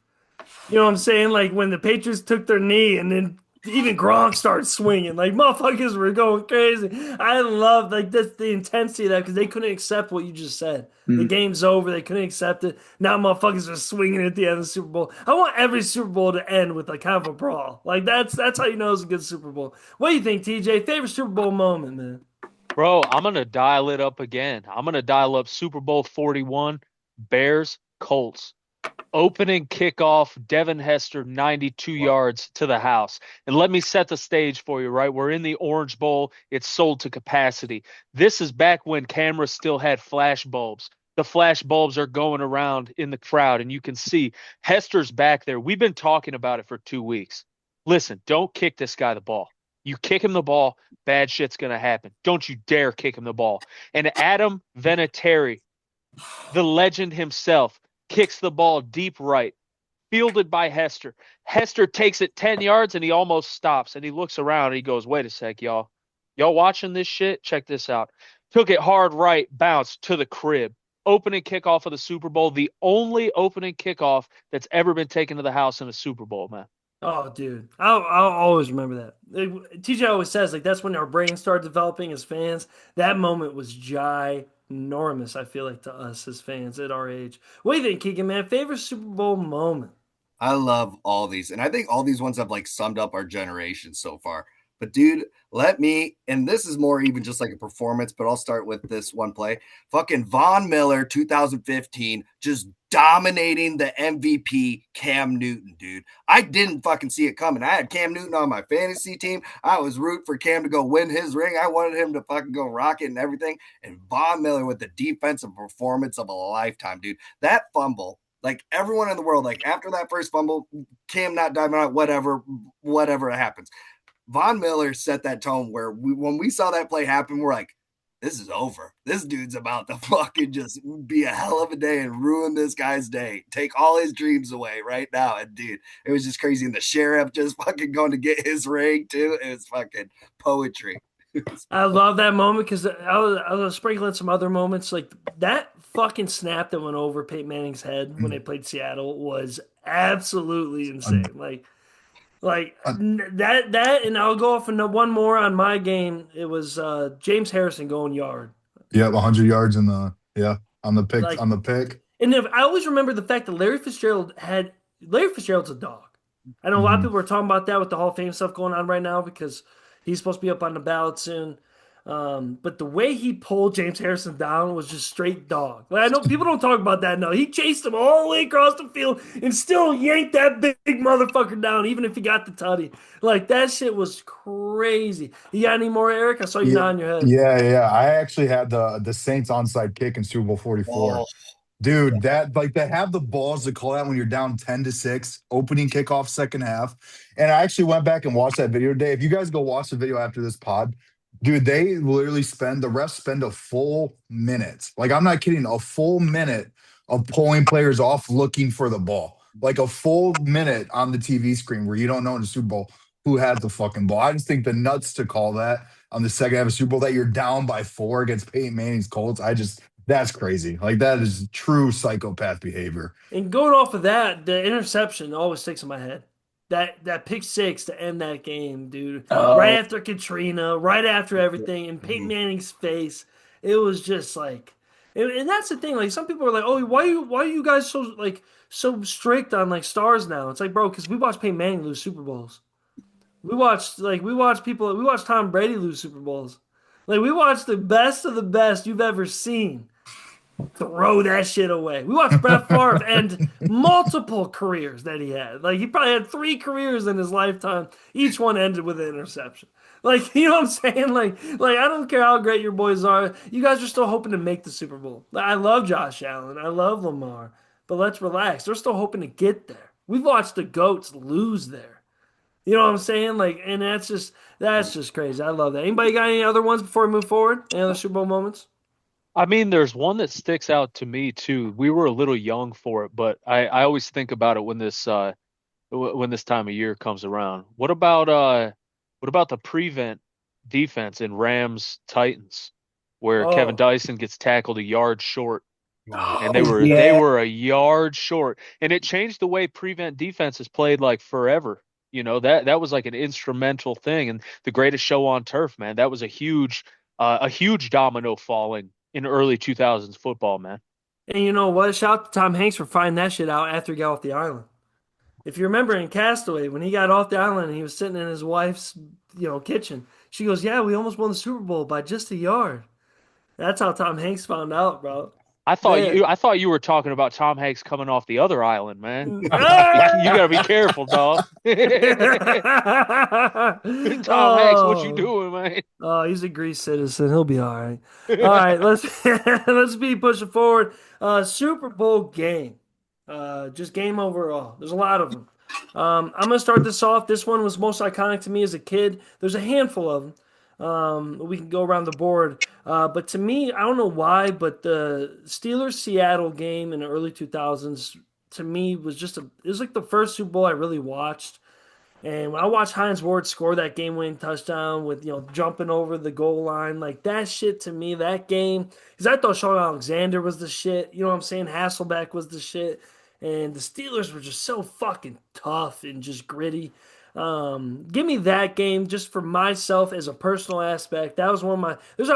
You know what I'm saying? Like when the Patriots took their knee and then even Gronk started swinging. Like motherfuckers were going crazy. I love like that's the intensity of that because they couldn't accept what you just said. Mm-hmm. The game's over. They couldn't accept it. Now motherfuckers are swinging at the end of the Super Bowl. I want every Super Bowl to end with like kind of a brawl. Like that's how you know it's a good Super Bowl. What do you think, TJ? Favorite Super Bowl moment, man? Bro, I'm going to dial it up again. I'm going to dial up Super Bowl 41, Bears, Colts. Opening kickoff, Devin Hester, 92 yards to the house. And let me set the stage for you, right? We're in the Orange Bowl. It's sold to capacity. This is back when cameras still had flash bulbs. The flash bulbs are going around in the crowd, and you can see Hester's back there. We've been talking about it for 2 weeks. Listen, don't kick this guy the ball. You kick him the ball, bad shit's going to happen. Don't you dare kick him the ball. And Adam Vinatieri, the legend himself, kicks the ball deep right, fielded by Hester. Hester takes it 10 yards, and he almost stops, and he looks around, and he goes, wait a sec, y'all. Y'all watching this shit? Check this out. Took it hard right, bounced to the crib. Opening kickoff of the Super Bowl, the only opening kickoff that's ever been taken to the house in a Super Bowl, man. Oh, dude. I'll always remember that. TJ always says, like, that's when our brains start developing as fans. That moment was ginormous, I feel like, to us as fans at our age. What do you think, Keegan, man? Favorite Super Bowl moment? I love all these. And I think all these ones have like summed up our generation so far. But dude, and this is more even just like a performance, but I'll start with this one play. Fucking Von Miller, 2015, just dominating the MVP Cam Newton, dude. I didn't fucking see it coming. I had Cam Newton on my fantasy team. I was rooting for Cam to go win his ring. I wanted him to fucking go rocket and everything. And Von Miller with the defensive performance of a lifetime, dude. That fumble, like everyone in the world, like after that first fumble, Cam not diving out, whatever happens. Von Miller set that tone where when we saw that play happen, we're like, this is over. This dude's about to fucking just be a hell of a day and ruin this guy's day. Take all his dreams away right now. And dude, it was just crazy. And the sheriff just fucking going to get his ring too. It was fucking poetry. I love that moment because I was sprinkling some other moments. Like that fucking snap that went over Peyton Manning's head when they played Seattle was absolutely insane. Like that, and I'll go off into one more on my game. It was James Harrison going yard. Yeah, 100 yards on the pick. And I always remember the fact that Larry Fitzgerald's a dog. I know a lot of people are talking about that with the Hall of Fame stuff going on right now because he's supposed to be up on the ballot soon. But the way he pulled James Harrison down was just straight dog. Like, I know people don't talk about that. No, he chased him all the way across the field and still yanked that big motherfucker down, even if he got the tutty. Like that shit was crazy. You got any more, Eric? I saw you nodding your head. Yeah. I actually had the Saints onside kick in Super Bowl 44. Oh. Dude, that like they have the balls to call that when you're down 10-6, opening kickoff second half. And I actually went back and watched that video today. If you guys go watch the video after this pod, dude, they literally the refs spend a full minute. Like, I'm not kidding, a full minute of pulling players off looking for the ball. Like a full minute on the TV screen where you don't know in the Super Bowl who has the fucking ball. I just think the nuts to call that on the second half of Super Bowl that you're down by 4 against Peyton Manning's Colts. That's crazy. Like, that is true psychopath behavior. And going off of that, the interception always sticks in my head. That pick six to end that game, dude. Oh. Right after Katrina, right after everything, in Peyton Manning's face. It was just like, and that's the thing. Like, some people are like, "Oh, why are you guys so strict on like stars now?" It's like, bro, because we watched Peyton Manning lose Super Bowls. We watched Tom Brady lose Super Bowls. Like we watched the best of the best you've ever seen throw that shit away. We watched Brett Favre end multiple careers that he had. Like he probably had 3 careers in his lifetime. Each one ended with an interception. Like, you know what I'm saying? Like I don't care how great your boys are. You guys are still hoping to make the Super Bowl. Like, I love Josh Allen. I love Lamar. But let's relax. They're still hoping to get there. We've watched the GOATs lose there. You know what I'm saying? Like, and that's just crazy. I love that. Anybody got any other ones before we move forward? Any other Super Bowl moments? I mean, there's one that sticks out to me too. We were a little young for it, but I always think about it when this time of year comes around. What about the prevent defense in Rams Titans, where Kevin Oh, Dyson gets tackled a yard short, and they Oh were they yeah. were a yard short, and it changed the way prevent defense is played like forever. That was like an instrumental thing, and the greatest show on turf, man. That was a huge domino falling in early 2000s football, man. and you know what? Shout out to Tom Hanks for finding that shit out after he got off the island. If you remember in Castaway, when he got off the island and he was sitting in his wife's, kitchen, she goes, "Yeah, we almost won the Super Bowl by just a yard." That's how Tom Hanks found out, bro. Man. I thought you were talking about Tom Hanks coming off the other island, man. You gotta be Ah! careful, dog. Tom Hanks, what you Oh, doing, man? oh, he's a Greece citizen. He'll be all right. All right, let's let's be pushing forward. Super Bowl game. Just game overall. There's a lot of them. I'm gonna start this off. This one was most iconic to me as a kid. There's a handful of them. We can go around the board. But to me, I don't know why, but the Steelers Seattle game in the early 2000s to me was it was like the first Super Bowl I really watched. And when I watched Hines Ward score that game-winning touchdown with jumping over the goal line, like that shit to me, that game, because I thought Sean Alexander was the shit. You know what I'm saying? Hasselbeck was the shit, and the Steelers were just so fucking tough and just gritty. Give me that game just for myself as a personal aspect. That was one of my. There's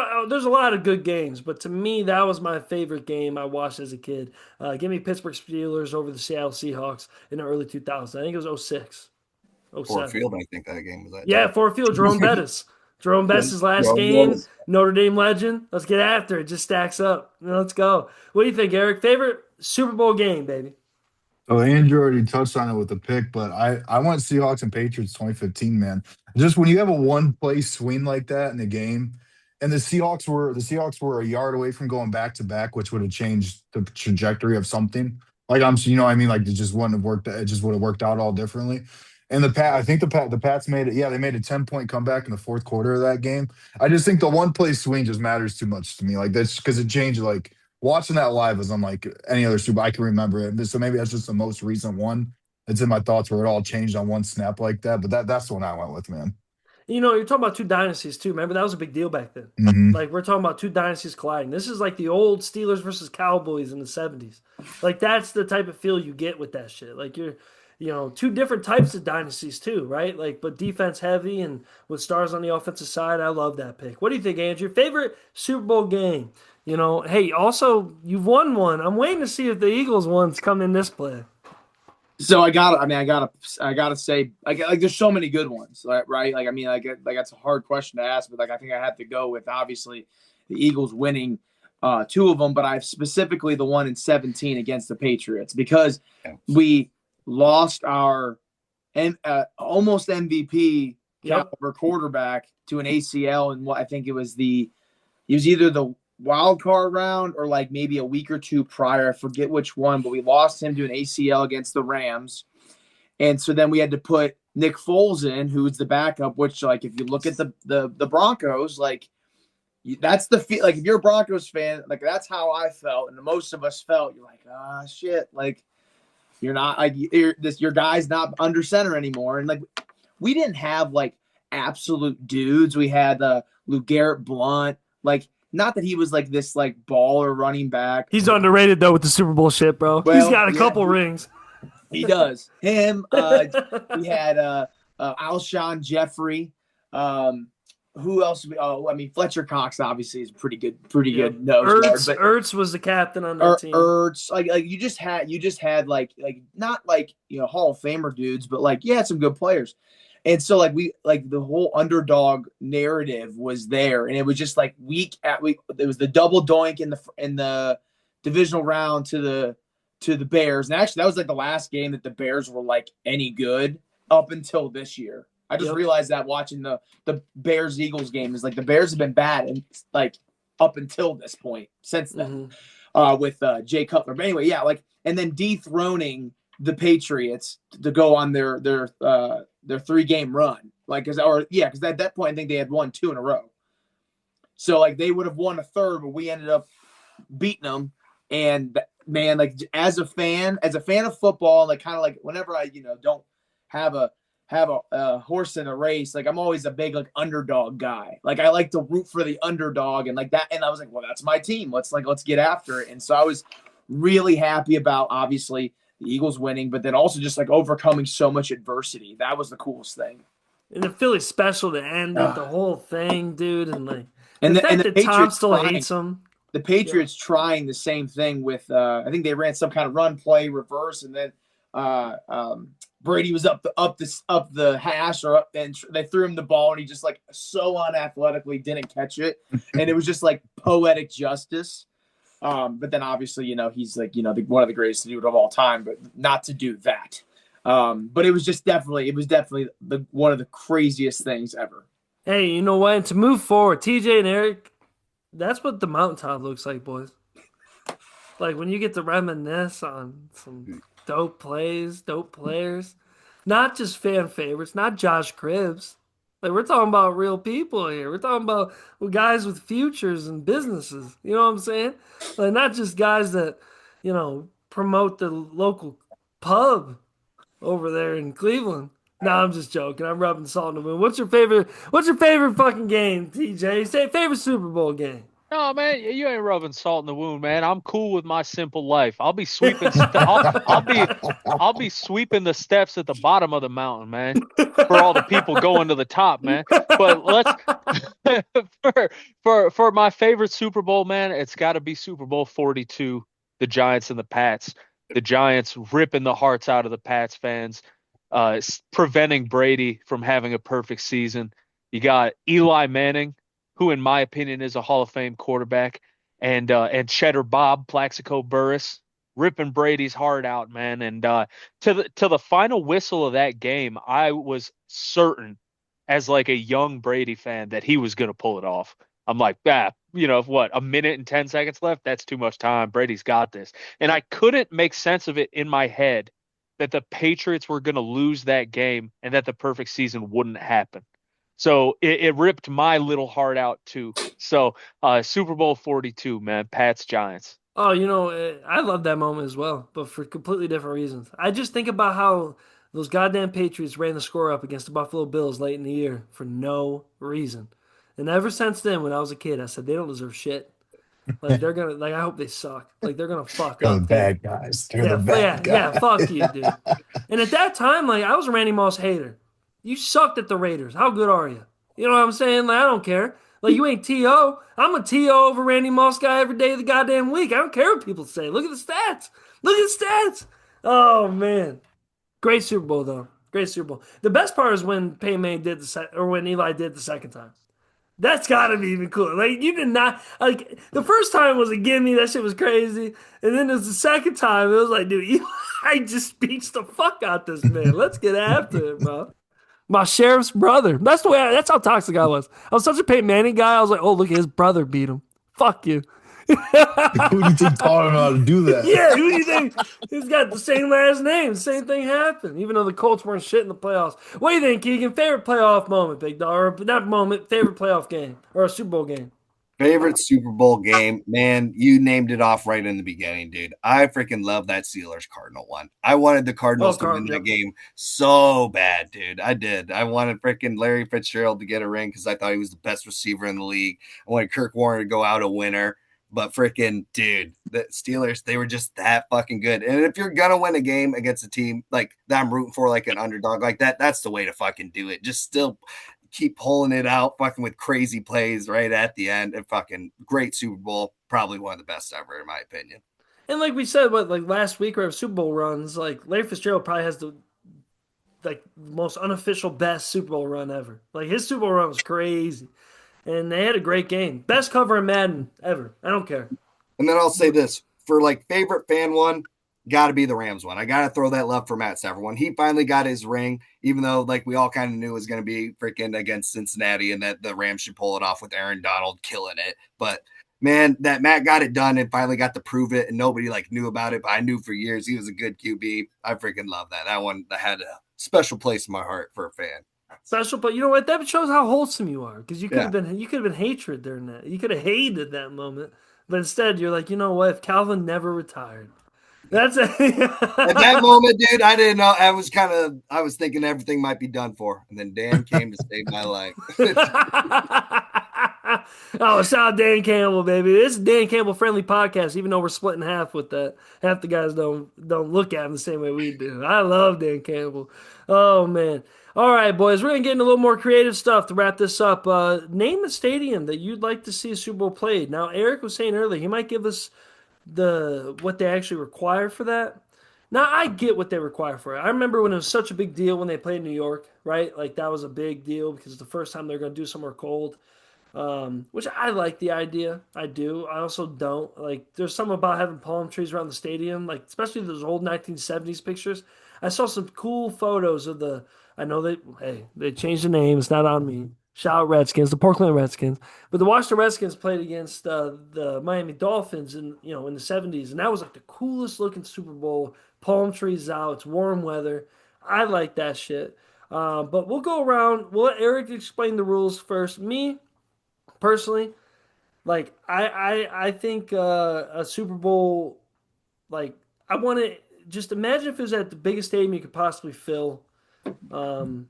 a lot of good games, but to me, that was my favorite game I watched as a kid. Give me Pittsburgh Steelers over the Seattle Seahawks in the early 2000s. I think it was '06. Oh Ford seven. Field, I think that game was that Yeah, too. Ford Field, Jerome Bettis. Jerome Bettis' last Jerome game, Bettis. Notre Dame legend. Let's get after it. Just stacks up. Let's go. What do you think, Eric? Favorite Super Bowl game, baby? So Andrew already touched on it with the pick, but I went Seahawks and Patriots 2015, man. Just when you have a one play swing like that in the game, and the Seahawks were a yard away from going back to back, which would have changed the trajectory of something. Like what I mean, like it just wouldn't have worked. It just would have worked out all differently. And I think the Pats made it. Yeah, they made a 10-point comeback in the fourth quarter of that game. I just think the one play swing just matters too much to me. Like that's because it changed. Like watching that live is unlike any other Super. I can remember it. So maybe that's just the most recent one. It's in my thoughts where it all changed on one snap like that. But that's the one I went with, man. You're talking about two dynasties too. Remember that was a big deal back then. Hmm. Like we're talking about two dynasties colliding. This is like the old Steelers versus Cowboys in the '70s. Like that's the type of feel you get with that shit. Like two different types of dynasties too, right? Like but defense heavy and with stars on the offensive side. I love that pick. What do you think, Andrew? Favorite Super Bowl game? Hey, also you've won one. I'm waiting to see if the Eagles ones come in this play. So I gotta say, like, there's so many good ones, right? Like, I mean, like that's a hard question to ask, but like, I think I have to go with obviously the Eagles winning two of them, but I've specifically the one in 17 against the Patriots because we lost our almost MVP Yep. caliber quarterback to an ACL, and what I think it was either the wild card round or like maybe a week or two prior. I forget which one, but we lost him to an ACL against the Rams. And so then we had to put Nick Foles in, who's the backup, which like if you look at the Broncos, like that's the feel like if you're a Broncos fan, like that's how I felt. And most of us felt you're like, ah shit, like you're not like your guy's not under center anymore. And like we didn't have like absolute dudes. We had LeGarrette Blunt, like not that he was like this like baller running back. He's underrated though with the Super Bowl shit, bro. He's Well, got a yeah, couple rings. he does. Him. We had Alshon Jeffrey. Who else? I mean, Fletcher Cox obviously is pretty good nose guard. But Ertz was the captain on that team. Ertz, like you just had like not like Hall of Famer dudes, but like you had some good players. And so like the whole underdog narrative was there, and it was just like week at week. It was the double doink in the divisional round to the Bears, and actually that was like the last game that the Bears were like any good up until this year. I just realized that watching the Bears Eagles game is like the Bears have been bad and like up until this point since then with Jay Cutler. But anyway, yeah, like and then dethroning the Patriots to go on their 3-game run, like because at that point I think they had won 2 in a row, so like they would have won a third, but we ended up beating them. And man, like as a fan of football, like kind of like whenever I don't have a horse in a race, like I'm always a big like underdog guy. Like I like to root for the underdog and like that. And I was like, well, that's my team. Let's get after it. And so I was really happy about obviously the Eagles winning, but then also just like overcoming so much adversity. That was the coolest thing. And the Philly special to end it, the whole thing, dude, and like and the the fact that Tom Patriots still hates him. The Patriots trying the same thing with I think they ran some kind of run play reverse, and then Brady was up the hash and they threw him the ball, and he just like so unathletically didn't catch it, and it was just like poetic justice. But then obviously he's like one of the greatest to do it of all time, but not to do that. But it was definitely one of the craziest things ever. Hey, you know what? And to move forward, TJ and Eric, that's what the mountaintop looks like, boys. Like when you get to reminisce on some dope plays, dope players, not just fan favorites, not Josh Cribbs. Like we're talking about real people here. We're talking about guys with futures and businesses. You know what I'm saying? Like not just guys that, promote the local pub over there in Cleveland. No, I'm just joking. I'm rubbing salt in the wound. What's your favorite fucking game, TJ? Say favorite Super Bowl game. No, man, you ain't rubbing salt in the wound, man. I'm cool with my simple life. I'll be sweeping. I'll be sweeping the steps at the bottom of the mountain, man, for all the people going to the top, man. But let's for my favorite Super Bowl, man, it's got to be Super Bowl 42, the Giants and the Pats. The Giants ripping the hearts out of the Pats fans, preventing Brady from having a perfect season. You got Eli Manning, who in my opinion is a Hall of Fame quarterback, and Cheddar Bob Plaxico Burress ripping Brady's heart out, man. And to the final whistle of that game, I was certain, as like a young Brady fan, that he was going to pull it off. I'm like, what, a minute and 10 seconds left? That's too much time. Brady's got this. And I couldn't make sense of it in my head that the Patriots were going to lose that game and that the perfect season wouldn't happen. So it ripped my little heart out too. So Super Bowl 42, man, Pats Giants. Oh, I love that moment as well, but for completely different reasons. I just think about how those goddamn Patriots ran the score up against the Buffalo Bills late in the year for no reason. And ever since then, when I was a kid, I said they don't deserve shit. Like they're gonna, like I hope they suck. Like they're gonna fuck They're up. the bad guys. They're the bad guys. Yeah, fuck you, dude. And at that time, like I was a Randy Moss hater. You sucked at the Raiders. How good are you? You know what I'm saying? Like I don't care. Like you ain't T.O. I'm a T.O. over Randy Moss guy every day of the goddamn week. I don't care what people say. Look at the stats. Look at the stats. Oh man, great Super Bowl though. Great Super Bowl. The best part is when Peyton Manning did when Eli did the second time. That's gotta be even cooler. Like you did not like the first time was a gimme, that shit was crazy. And then there's the second time, it was like, dude, I just beats the fuck out this man. Let's get after it, bro. My sheriff's brother. That's how toxic I was. I was such a Peyton Manning guy. I was like, oh look, his brother beat him. Fuck you. Who do you think taught him how to do that? Yeah, who do you think? He's got the same last name. Same thing happened, even though the Colts weren't shit in the playoffs. What do you think, Keegan? Favorite playoff moment, big dog? Or not moment, favorite playoff game or a Super Bowl game? Favorite Super Bowl game, man, you named it off right in the beginning, dude. I freaking love that Steelers-Cardinal one. I wanted the Cardinals to win that game so bad, dude. I did. I wanted freaking Larry Fitzgerald to get a ring because I thought he was the best receiver in the league. I wanted Kirk Warner to go out a winner. But freaking, dude, the Steelers, they were just that fucking good. And if you're going to win a game against a team like that I'm rooting for, like an underdog like that, that's the way to fucking do it. Just still keep pulling it out, fucking with crazy plays right at the end. And fucking great Super Bowl. Probably one of the best ever, in my opinion. And like we said, like last week, or Super Bowl runs, like Larry Fitzgerald probably has the like most unofficial best Super Bowl run ever. Like his Super Bowl run was crazy, and they had a great game. Best cover in Madden ever. I don't care. And then I'll say this for like favorite fan one, got to be the Rams one. I got to throw that love for Matt Stafford one. He finally got his ring, even though like we all kind of knew it was going to be freaking against Cincinnati and that the Rams should pull it off with Aaron Donald killing it. But man, that Matt got it done and finally got to prove it, and nobody like knew about it, but I knew for years he was a good QB. I freaking love that. That one that had a special place in my heart for a fan. Special, but you know what? That shows how wholesome you are because you could have been hatred during that. You could have hated that moment, but instead you're like, you know what? If Calvin never retired, that's it. At that moment, dude, I didn't know. I was thinking everything might be done for, and then Dan came to save my life. Oh, shout out Dan Campbell, baby. This is Dan Campbell friendly podcast, even though we're splitting half with that. Half the guys don't look at him the same way we do. I love Dan Campbell. Oh man. All right, boys, we're gonna get into a little more creative stuff to wrap this up. Name a stadium that you'd like to see a Super Bowl played. Now, Eric was saying earlier he might give us what they actually require for that. Now I get what they require for it. I remember when it was such a big deal when they played in New York, right? Like that was a big deal because it's the first time they're going to do somewhere cold. Which I like the idea. I do. I also don't. Like there's something about having palm trees around the stadium, like especially those old 1970s pictures. I saw some cool photos of the. I know they changed the name. It's not on me. Shout out Redskins, the Portland Redskins. But the Washington Redskins played against the Miami Dolphins in the 70s, and that was like the coolest looking Super Bowl. Palm trees out, it's warm weather. I like that shit. But we'll go around. We'll let Eric explain the rules first. Me personally, like I think a Super Bowl, like I want to just imagine if it was at the biggest stadium you could possibly fill. Um,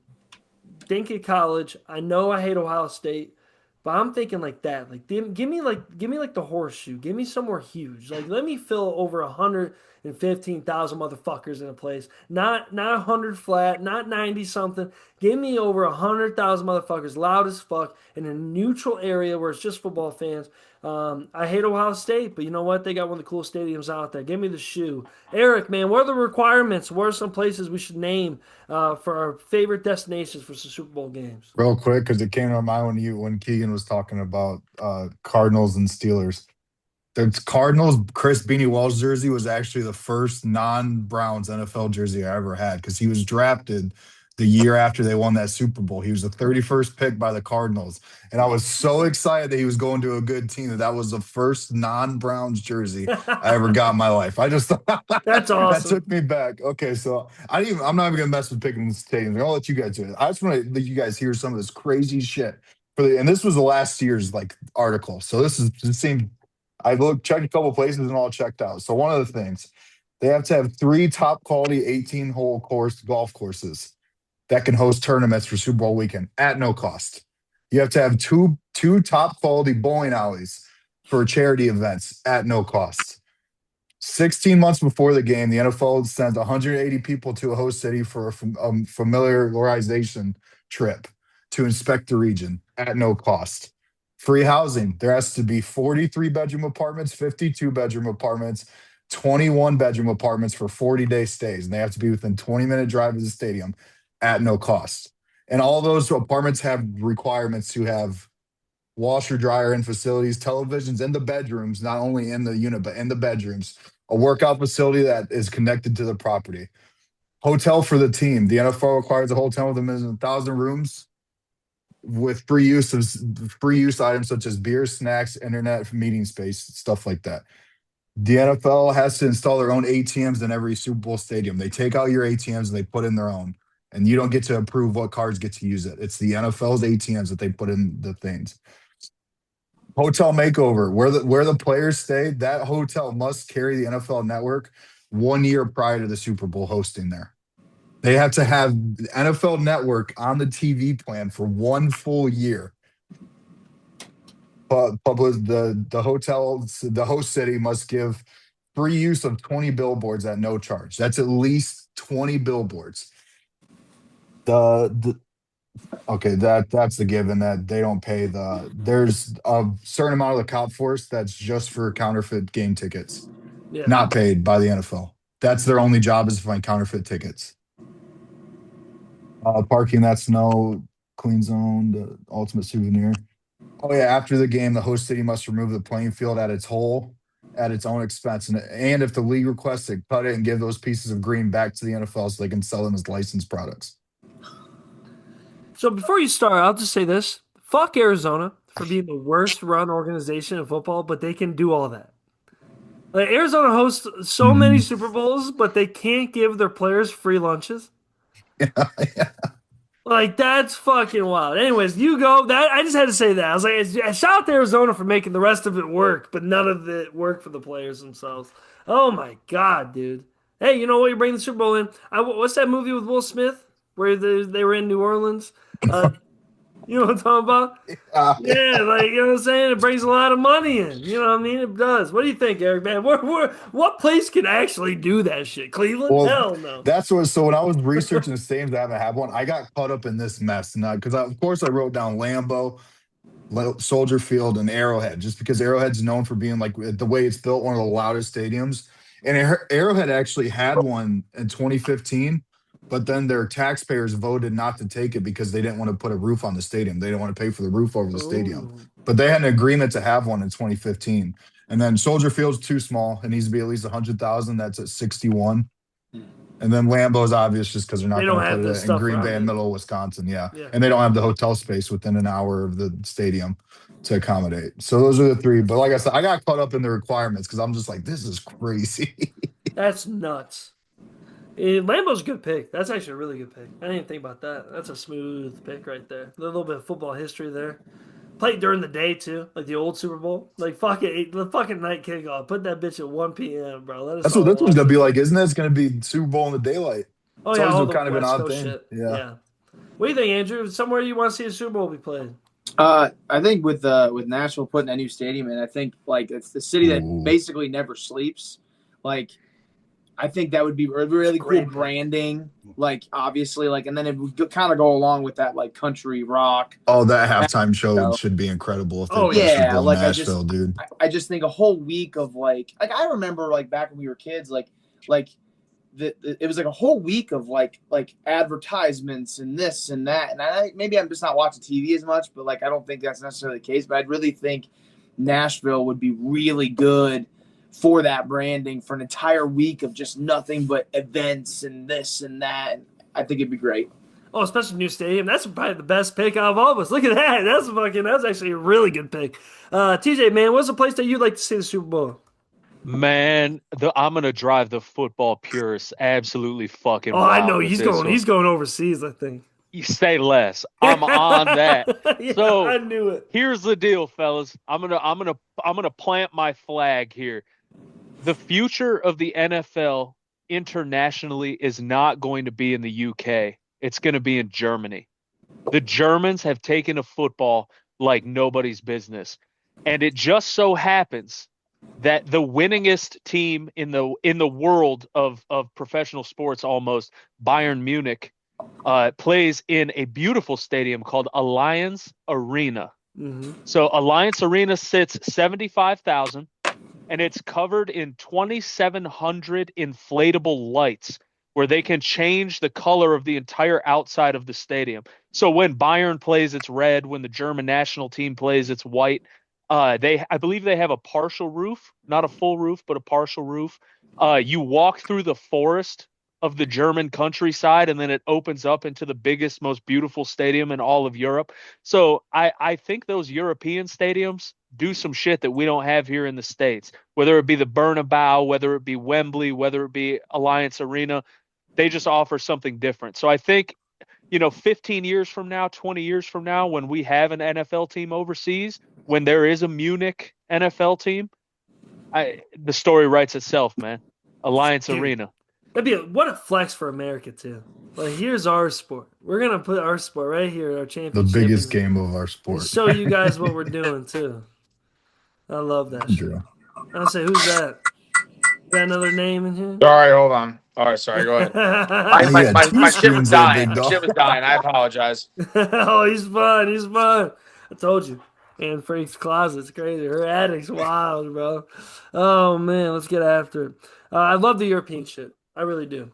Dinky College. I know I hate Ohio State, but I'm thinking like that. Like give me like the horseshoe. Give me somewhere huge. Like let me fill over 115,000 motherfuckers in a place. Not 100 flat, not 90 something. Give me over 100,000 motherfuckers, loud as fuck, in a neutral area where it's just football fans. I hate Ohio State, but you know what? They got one of the coolest stadiums out there. Give me the shoe. Eric, man, what are the requirements? What are some places we should name for our favorite destinations for some Super Bowl games? Real quick, because it came to my mind when Keegan was talking about Cardinals and Steelers. The Cardinals Chris Beanie Wells jersey was actually the first non-Browns NFL jersey I ever had because he was drafted the year after they won that Super Bowl. He was the 31st pick by the Cardinals. And I was so excited that he was going to a good team that was the first non-Browns jersey I ever got in my life. I just That's that awesome. took me back. Okay, so I'm not even gonna mess with picking the stadiums. I'll let you guys do it. I just want to let you guys hear some of this crazy shit. And this was the last year's like article. So this is the same. I checked a couple places and all checked out. So one of the things, they have to have 3 top quality 18-hole golf courses that can host tournaments for Super Bowl weekend at no cost. You have to have two top quality bowling alleys for charity events at no cost. 16 months before the game, the NFL sends 180 people to a host city for a familiarization trip to inspect the region at no cost. Free housing. There has to be 43 bedroom apartments, 52 bedroom apartments, 21 bedroom apartments for 40-day stays. And they have to be within 20-minute drive of the stadium at no cost. And all those apartments have requirements to have washer, dryer in facilities, televisions in the bedrooms, not only in the unit, but in the bedrooms, a workout facility that is connected to the property. Hotel for the team. The NFL requires a hotel with a minimum of 1,000 rooms with free use items such as beer, snacks, internet, meeting space, stuff like that. The NFL has to install their own ATMs in every Super Bowl stadium. They take out your ATMs and they put in their own. And you don't get to approve what cards get to use it. It's the NFL's ATMs that they put in the things. Hotel makeover, where the players stay, that hotel must carry the NFL network 1 year prior to the Super Bowl hosting there. They have to have the NFL network on the TV plan for 1 full year. The host city must give free use of 20 billboards at no charge. That's at least 20 billboards. Okay, that's the given that they don't pay there's a certain amount of the cop force that's just for counterfeit game tickets, Yeah. not paid by the NFL. That's their only job is to find counterfeit tickets. Parking that snow, clean zone, the ultimate souvenir. Oh yeah, after the game, the host city must remove the playing field at its hole at its own expense, and if the league requests it, cut it and give those pieces of green back to the NFL so they can sell them as licensed products. So before you start, I'll just say this. Fuck Arizona for being the worst run organization in football, but they can do all that. Like Arizona hosts so many Mhm. Super Bowls, but they can't give their players free lunches. Yeah. Like that's fucking wild. Anyways, you go. That I just had to say that. I was like, shout out to Arizona for making the rest of it work, but none of it work for the players themselves. Oh my god, dude. Hey, you know what? You bring the Super Bowl in. What's that movie with Will Smith where they were in New Orleans? You know what I'm talking about? Yeah, like you know what I'm saying. It brings a lot of money in. You know what I mean? It does. What do you think, Eric? Man, what place can actually do that shit? Cleveland? Well, Hell no. that's what. So when I was researching the stadiums that haven't had one, I got caught up in this mess, and because of course I wrote down Lambeau, Soldier Field, and Arrowhead, just because Arrowhead's known for being like the way it's built, one of the loudest stadiums. And Arrowhead actually had one in 2015, but then their taxpayers voted not to take it because they didn't want to put a roof on the stadium. They didn't want to pay for the roof over the stadium. Oh, But they had an agreement to have one in 2015. And then Soldier Field's too small. It needs to be at least 100,000. That's at 61. And then Lambeau's obvious just because they're they not don't going to have put the it in stuff Green around Bay in it. middle of Wisconsin. Yeah. Yeah. And they don't have the hotel space within an hour of the stadium to accommodate. So those are the three. But like I said, I got caught up in the requirements because I'm just like, this is crazy. That's nuts. Lambeau's a good pick. That's actually a really good pick. I didn't even think about that. That's a smooth pick right there. A little bit of football history there. Played during the day too, like the old Super Bowl. Like fuck it, the fucking night kickoff. Put that bitch at 1 p.m., bro. Let us That's what all this one's watch going to it. be like, isn't it? It's going to be Super Bowl in the daylight. Oh It's yeah, always all the kind of an West odd Coast thing. shit. Yeah. Yeah. What do you think, Andrew? Somewhere you want to see a Super Bowl be played? I think with Nashville putting a new stadium in, I think like it's the city that Ooh. basically never sleeps. Like I think that would be really cool great pick. branding. Like obviously, like and then it would kind of go along with that like country rock. Oh, that halftime show So, should be incredible if they Oh, play Super yeah, Bowl in like Nashville, dude. I just think a whole week of like I remember like back when we were kids, like it was like a whole week of like advertisements and this and that. And maybe I'm just not watching TV as much, but like I don't think that's necessarily the case. But I really think Nashville would be really good for that branding for an entire week of just nothing but events and this and that. And I think it'd be great. Oh, especially new stadium. That's probably the best pick out of all of us. Look at that. That's actually a really good pick. TJ, man, what's the place that you'd like to see the Super Bowl? Man, I'm gonna drive the football purists absolutely fucking Oh, I wild know with he's this going. one. He's going overseas, I think. You say less. I'm on that. Yeah, So I knew it. here's the deal, fellas. I'm gonna plant my flag here. The future of the NFL internationally is not going to be in the UK. It's going to be in Germany. The Germans have taken a football like nobody's business. And it just so happens that the winningest team in the world of professional sports almost, Bayern Munich, plays in a beautiful stadium called Allianz Arena. Mm-hmm. So Alliance Arena sits 75,000 and it's covered in 2,700 inflatable lights where they can change the color of the entire outside of the stadium. So when Bayern plays, it's red. When the German national team plays, it's white. I believe they have a partial roof, not a full roof, but a partial roof. You walk through the forest of the German countryside, and then it opens up into the biggest, most beautiful stadium in all of Europe. So I think those European stadiums do some shit that we don't have here in the States, whether it be the Bernabeu, whether it be Wembley, whether it be Alliance Arena, they just offer something different. So I think, 15 years from now, 20 years from now, when we have an NFL team overseas, when there is a Munich NFL team, the story writes itself, man. Alliance Dude, Arena. What a flex for America too. Like here's our sport. We're gonna put our sport right here, our The championship. biggest game of our And sport. show you guys what we're doing too. I love that shit. Drew. I'll say, who's that? Got another name in here? Sorry, hold on. All right, sorry, go ahead. My shit was there, dying. big My dog. shit was dying. I apologize. Oh, he's fun. He's fun. I told you. And Frank's closet's crazy. Her attic's wild, bro. Oh man, let's get after it. I love the European shit. I really do.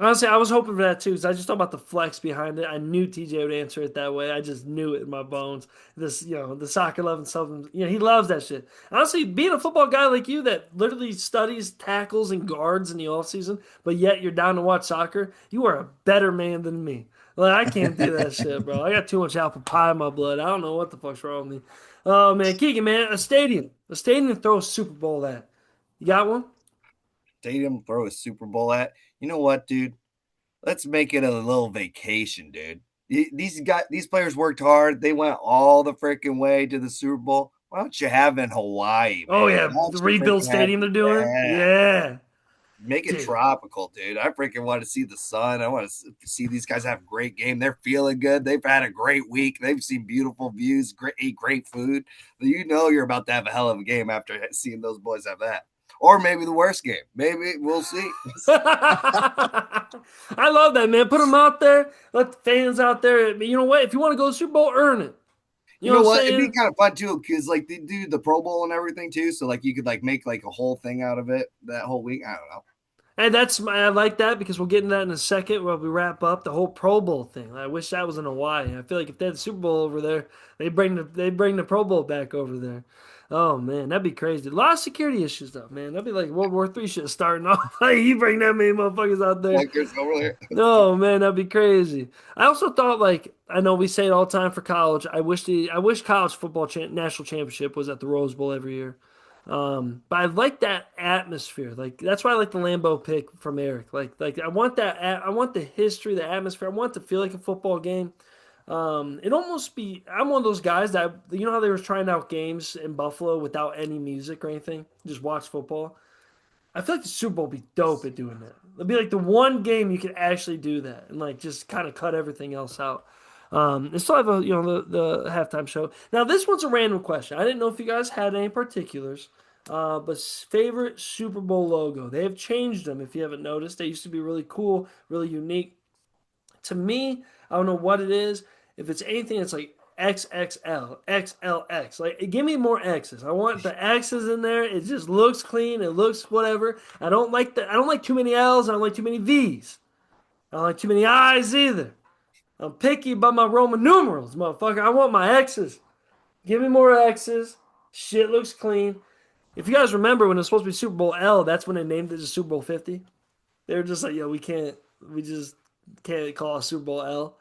Honestly, I was hoping for that too, because I just thought about the flex behind it. I knew TJ would answer it that way. I just knew it in my bones. This, the soccer loving something, he loves that shit. Honestly, being a football guy like you that literally studies tackles and guards in the off season, but yet you're down to watch soccer, you are a better man than me. Like, I can't do that shit, bro. I got too much apple pie in my blood. I don't know what the fuck's wrong with me. Oh man, Keegan, man, a stadium to throw a Super Bowl at. You got one? Stadium throw a Super Bowl at. You know what, dude? Let's make it a little vacation, dude. These players worked hard. They went all the freaking way to the Super Bowl. Why don't you have it in Hawaii, man? Oh yeah, Why don't the you rebuild freaking have stadium they're doing. yeah. Yeah, Make it dude. tropical, dude. I freaking want to see the sun. I want to see these guys have a great game. They're feeling good. They've had a great week. They've seen beautiful views, eat great food. You know you're about to have a hell of a game after seeing those boys have that. Or maybe the worst game. Maybe we'll see. I love that, man. Put them out there. Let the fans out there. You know what? If you want to go to the Super Bowl, earn it. You know what? I'm It'd be saying? kind of fun too, because like they do the Pro Bowl and everything too. So like you could like make like a whole thing out of it that whole week. I don't know. And I like that because we'll get into that in a second while we wrap up the whole Pro Bowl thing. I wish that was in Hawaii. I feel like if they had the Super Bowl over there, they bring the Pro Bowl back over there. Oh man, that'd be crazy. A lot of security issues though, man. That'd be like World War III shit starting off. Like you bring that many motherfuckers out there. Like there's over there. No, man, that'd be crazy. I also thought, like, I know we say it all the time for college. I wish college football national championship was at the Rose Bowl every year. But I like that atmosphere. Like that's why I like the Lambeau pick from Eric. Like I want that. I want the history, the atmosphere. I want it to feel like a football game. It almost be. I'm one of those guys that how they were trying out games in Buffalo without any music or anything, just watch football. I feel like the Super Bowl would be dope at doing that. It'd be like the one game you could actually do that and like just kind of cut everything else out. And still have the halftime show. Now this one's a random question. I didn't know if you guys had any particulars, but favorite Super Bowl logo. They have changed them. If you haven't noticed, they used to be really cool, really unique. To me, I don't know what it is. If it's anything, it's like XXL, XLX. Like, give me more X's. I want the X's in there. It just looks clean. It looks whatever. I don't like too many L's. I don't like too many V's. I don't like too many I's either. I'm picky about my Roman numerals, motherfucker. I want my X's. Give me more X's. Shit looks clean. If you guys remember when it was supposed to be Super Bowl L, that's when they named it the Super Bowl 50. They were just like, yo, we just can't call it Super Bowl L.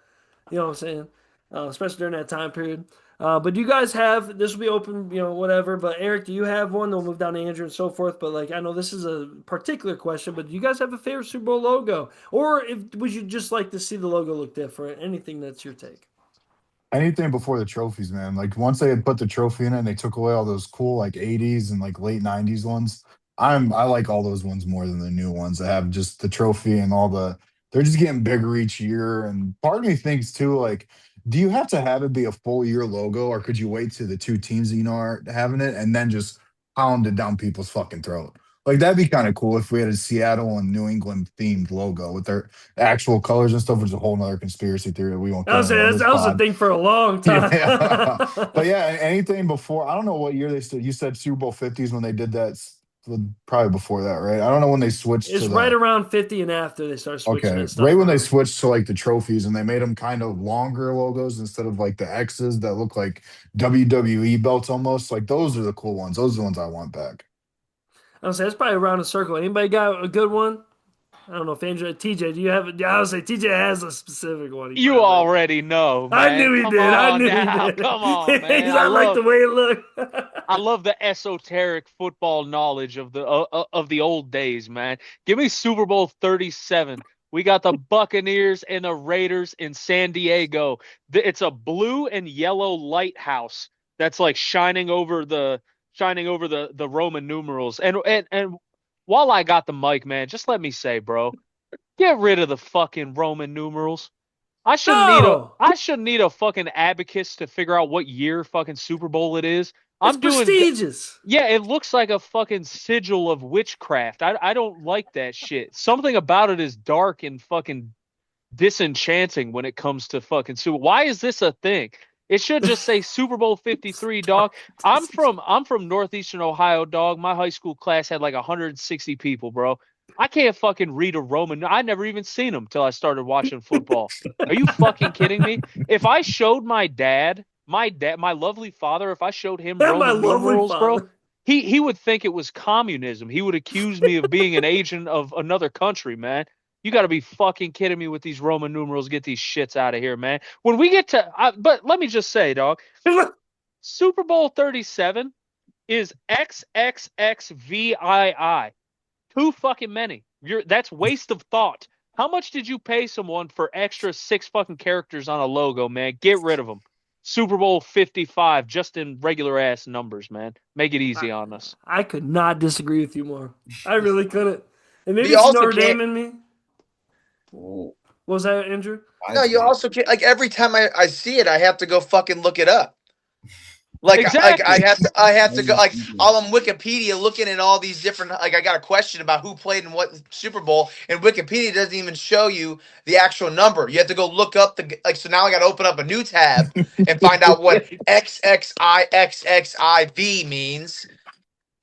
You know what I'm saying? Especially during that time period. But do you guys have this will be open, whatever. But Eric, do you have one? Then we'll move down to Andrew and so forth. But like, I know this is a particular question, but do you guys have a favorite Super Bowl logo, or would you just like to see the logo look different? Anything that's your take. Anything before the trophies, man. Like once they had put the trophy in it and they took away all those cool like 80s and like late 90s ones. I like all those ones more than the new ones that have just the trophy and all they're just getting bigger each year. And part of me thinks too, like, do you have to have it be a full year logo, or could you wait to the two teams that are having it and then just pound it down people's fucking throat? Like that'd be kind of cool if we had a Seattle and New England themed logo with their actual colors and stuff, which is a whole nother conspiracy theory that we won't. That was a thing for a long time. Yeah. But yeah, anything before, I don't know what year they still. You said Super Bowl 50s when they did that. Probably before that, right? I don't know when they switched. It's right around 50 and after they started switching. Okay, stuff right when they around. switched to like the trophies and they made them kind of longer logos instead of like the X's that look like WWE belts almost. Like those are the cool ones. Those are the ones I want back. I would say it's probably around a circle. Anybody got a good one? I don't know if Andrew, TJ, do you have it? I would say TJ has a specific one. You already know, man. I knew he did. I knew he did. Come on, man. I like the way it looked. I love the esoteric football knowledge of the old days, man. Give me Super Bowl 37. We got the Buccaneers and the Raiders in San Diego. It's a blue and yellow lighthouse that's like shining over the Roman numerals. And while I got the mic, man, just let me say, bro, get rid of the fucking Roman numerals. I shouldn't need a fucking abacus to figure out what year fucking Super Bowl it is. It's prestigious. Yeah, it looks like a fucking sigil of witchcraft. I don't like that shit. Something about it is dark and fucking disenchanting when it comes to fucking Super. Why is this a thing? It should just say Super Bowl 53, dog. I'm from northeastern Ohio, dog. My high school class had like 160 people, bro. I can't fucking read a Roman. I never even seen them till I started watching football. Are you fucking kidding me? If I showed my lovely father, if I showed him My Roman lovely numerals, bro, father. he would think it was communism. He would accuse me of being an agent of another country, man. You got to be fucking kidding me with these Roman numerals. Get these shits out of here, man. When we get to, but let me just say, dog, Super Bowl 37 is XXXVII. Too fucking many. That's waste of thought. How much did you pay someone for extra 6 fucking characters on a logo, man? Get rid of them. Super Bowl 55, just in regular ass numbers, man. Make it easy on us. I could not disagree with you more. I really couldn't. And maybe You it's also Notre can't- Dame in me. What was that, Andrew? No, you also can't. Like every time I see it, I have to go fucking look it up. Like, Exactly. I have to go. Like, I'm on Wikipedia looking at all these different. Like, I got a question about who played in what Super Bowl, and Wikipedia doesn't even show you the actual number. You have to go look up the. Like, so now I got to open up a new tab and find out what XXIXXIV means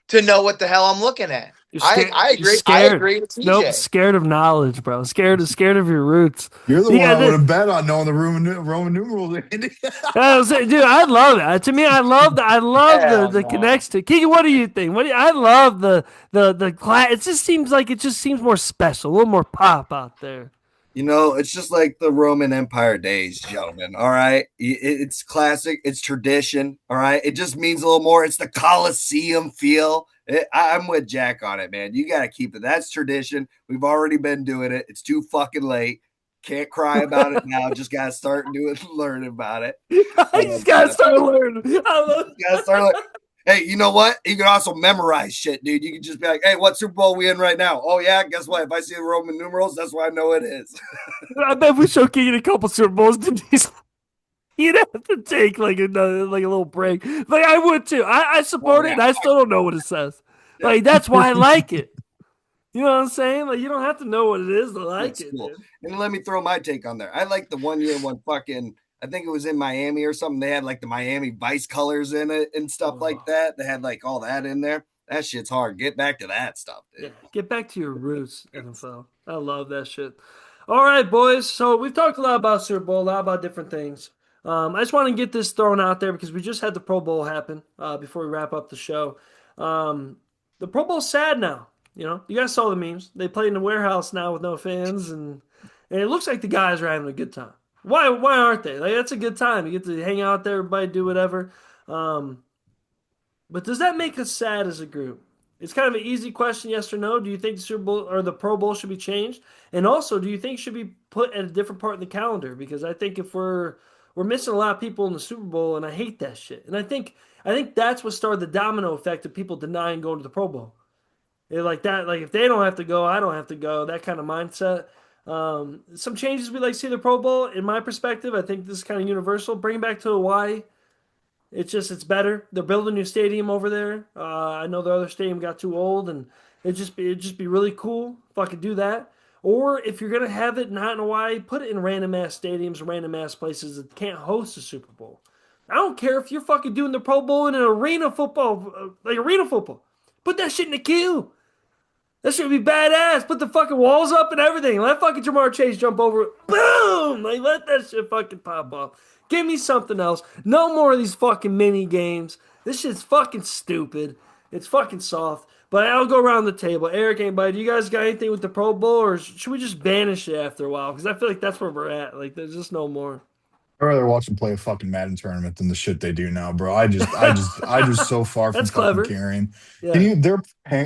to know what the hell I'm looking at. I agree. You're scared. I agree with TJ. Nope, scared of knowledge, bro. Scared of your roots. You're the You one I got would have bet on knowing the Roman numerals. Andy. Dude, I love it. To me, I love Hell the no. connects to Keegan. What do you think? I love the class. It just seems like more special, a little more pop out there. You know, it's just like the Roman Empire days, gentlemen. All right. It's classic. It's tradition. All right. It just means a little more. It's the Colosseum feel. I'm with Jack on it, man. You got to keep it. That's tradition. We've already been doing it. It's too fucking late. Can't cry about it now. Just got to start learning about it. You just got to start learning. Hey, you know what? You can also memorize shit, dude. You can just be like, hey, what Super Bowl we in right now? Oh, yeah, guess what? If I see the Roman numerals, that's what I know it is. I bet if we show Keegan a couple Super Bowls, he'd have to take like a little break. Like I would too. I support it, and I still don't know what it says. Like that's why I like it. You know what I'm saying? Like you don't have to know what it is to like it. Cool. Dude. And let me throw my take on there. I like the 1 year when fucking, I think it was in Miami or something. They had like the Miami Vice colors in it and stuff like that. They had like all that in there. That shit's hard. Get back to that stuff, dude. Yeah, get back to your roots, NFL. I love that shit. All right, boys. So we've talked a lot about Super Bowl, a lot about different things. I just want to get this thrown out there because we just had the Pro Bowl happen before we wrap up the show. The Pro Bowl's sad now. You know, you guys saw the memes. They play in the warehouse now with no fans, and it looks like the guys are having a good time. Why aren't they? Like that's a good time. You get to hang out there, everybody do whatever. But does that make us sad as a group? It's kind of an easy question, yes or no. Do you think the Super Bowl or the Pro Bowl should be changed? And also, do you think it should be put at a different part in the calendar? Because I think if we're missing a lot of people in the Super Bowl, and I hate that shit. And I think that's what started the domino effect of people denying going to the Pro Bowl. They're like that, like if they don't have to go, I don't have to go. That kind of mindset. Some changes we like to see the Pro Bowl. In my perspective, I think this is kind of universal. Bring it back to Hawaii. It's better. They're building a new stadium over there. I know the other stadium got too old, and it'd just be really cool if I could do that. Or if you're gonna have it not in Hawaii, put it in random ass stadiums, random ass places that can't host a Super Bowl. I don't care if you're fucking doing the Pro Bowl in an arena football, like arena football. Put that shit in the queue. That should be badass. Put the fucking walls up and everything. Let fucking Jamar Chase jump over it. Boom! Like let that shit fucking pop off. Give me something else. No more of these fucking mini games. This shit's fucking stupid. It's fucking soft. But I'll go around the table. Eric, anybody, do you guys got anything with the Pro Bowl, or should we just banish it after a while? Because I feel like that's where we're at. Like, there's just no more. I'd rather watch them play a fucking Madden tournament than the shit they do now, bro. I just so far from That's fucking clever. caring. Yeah. They're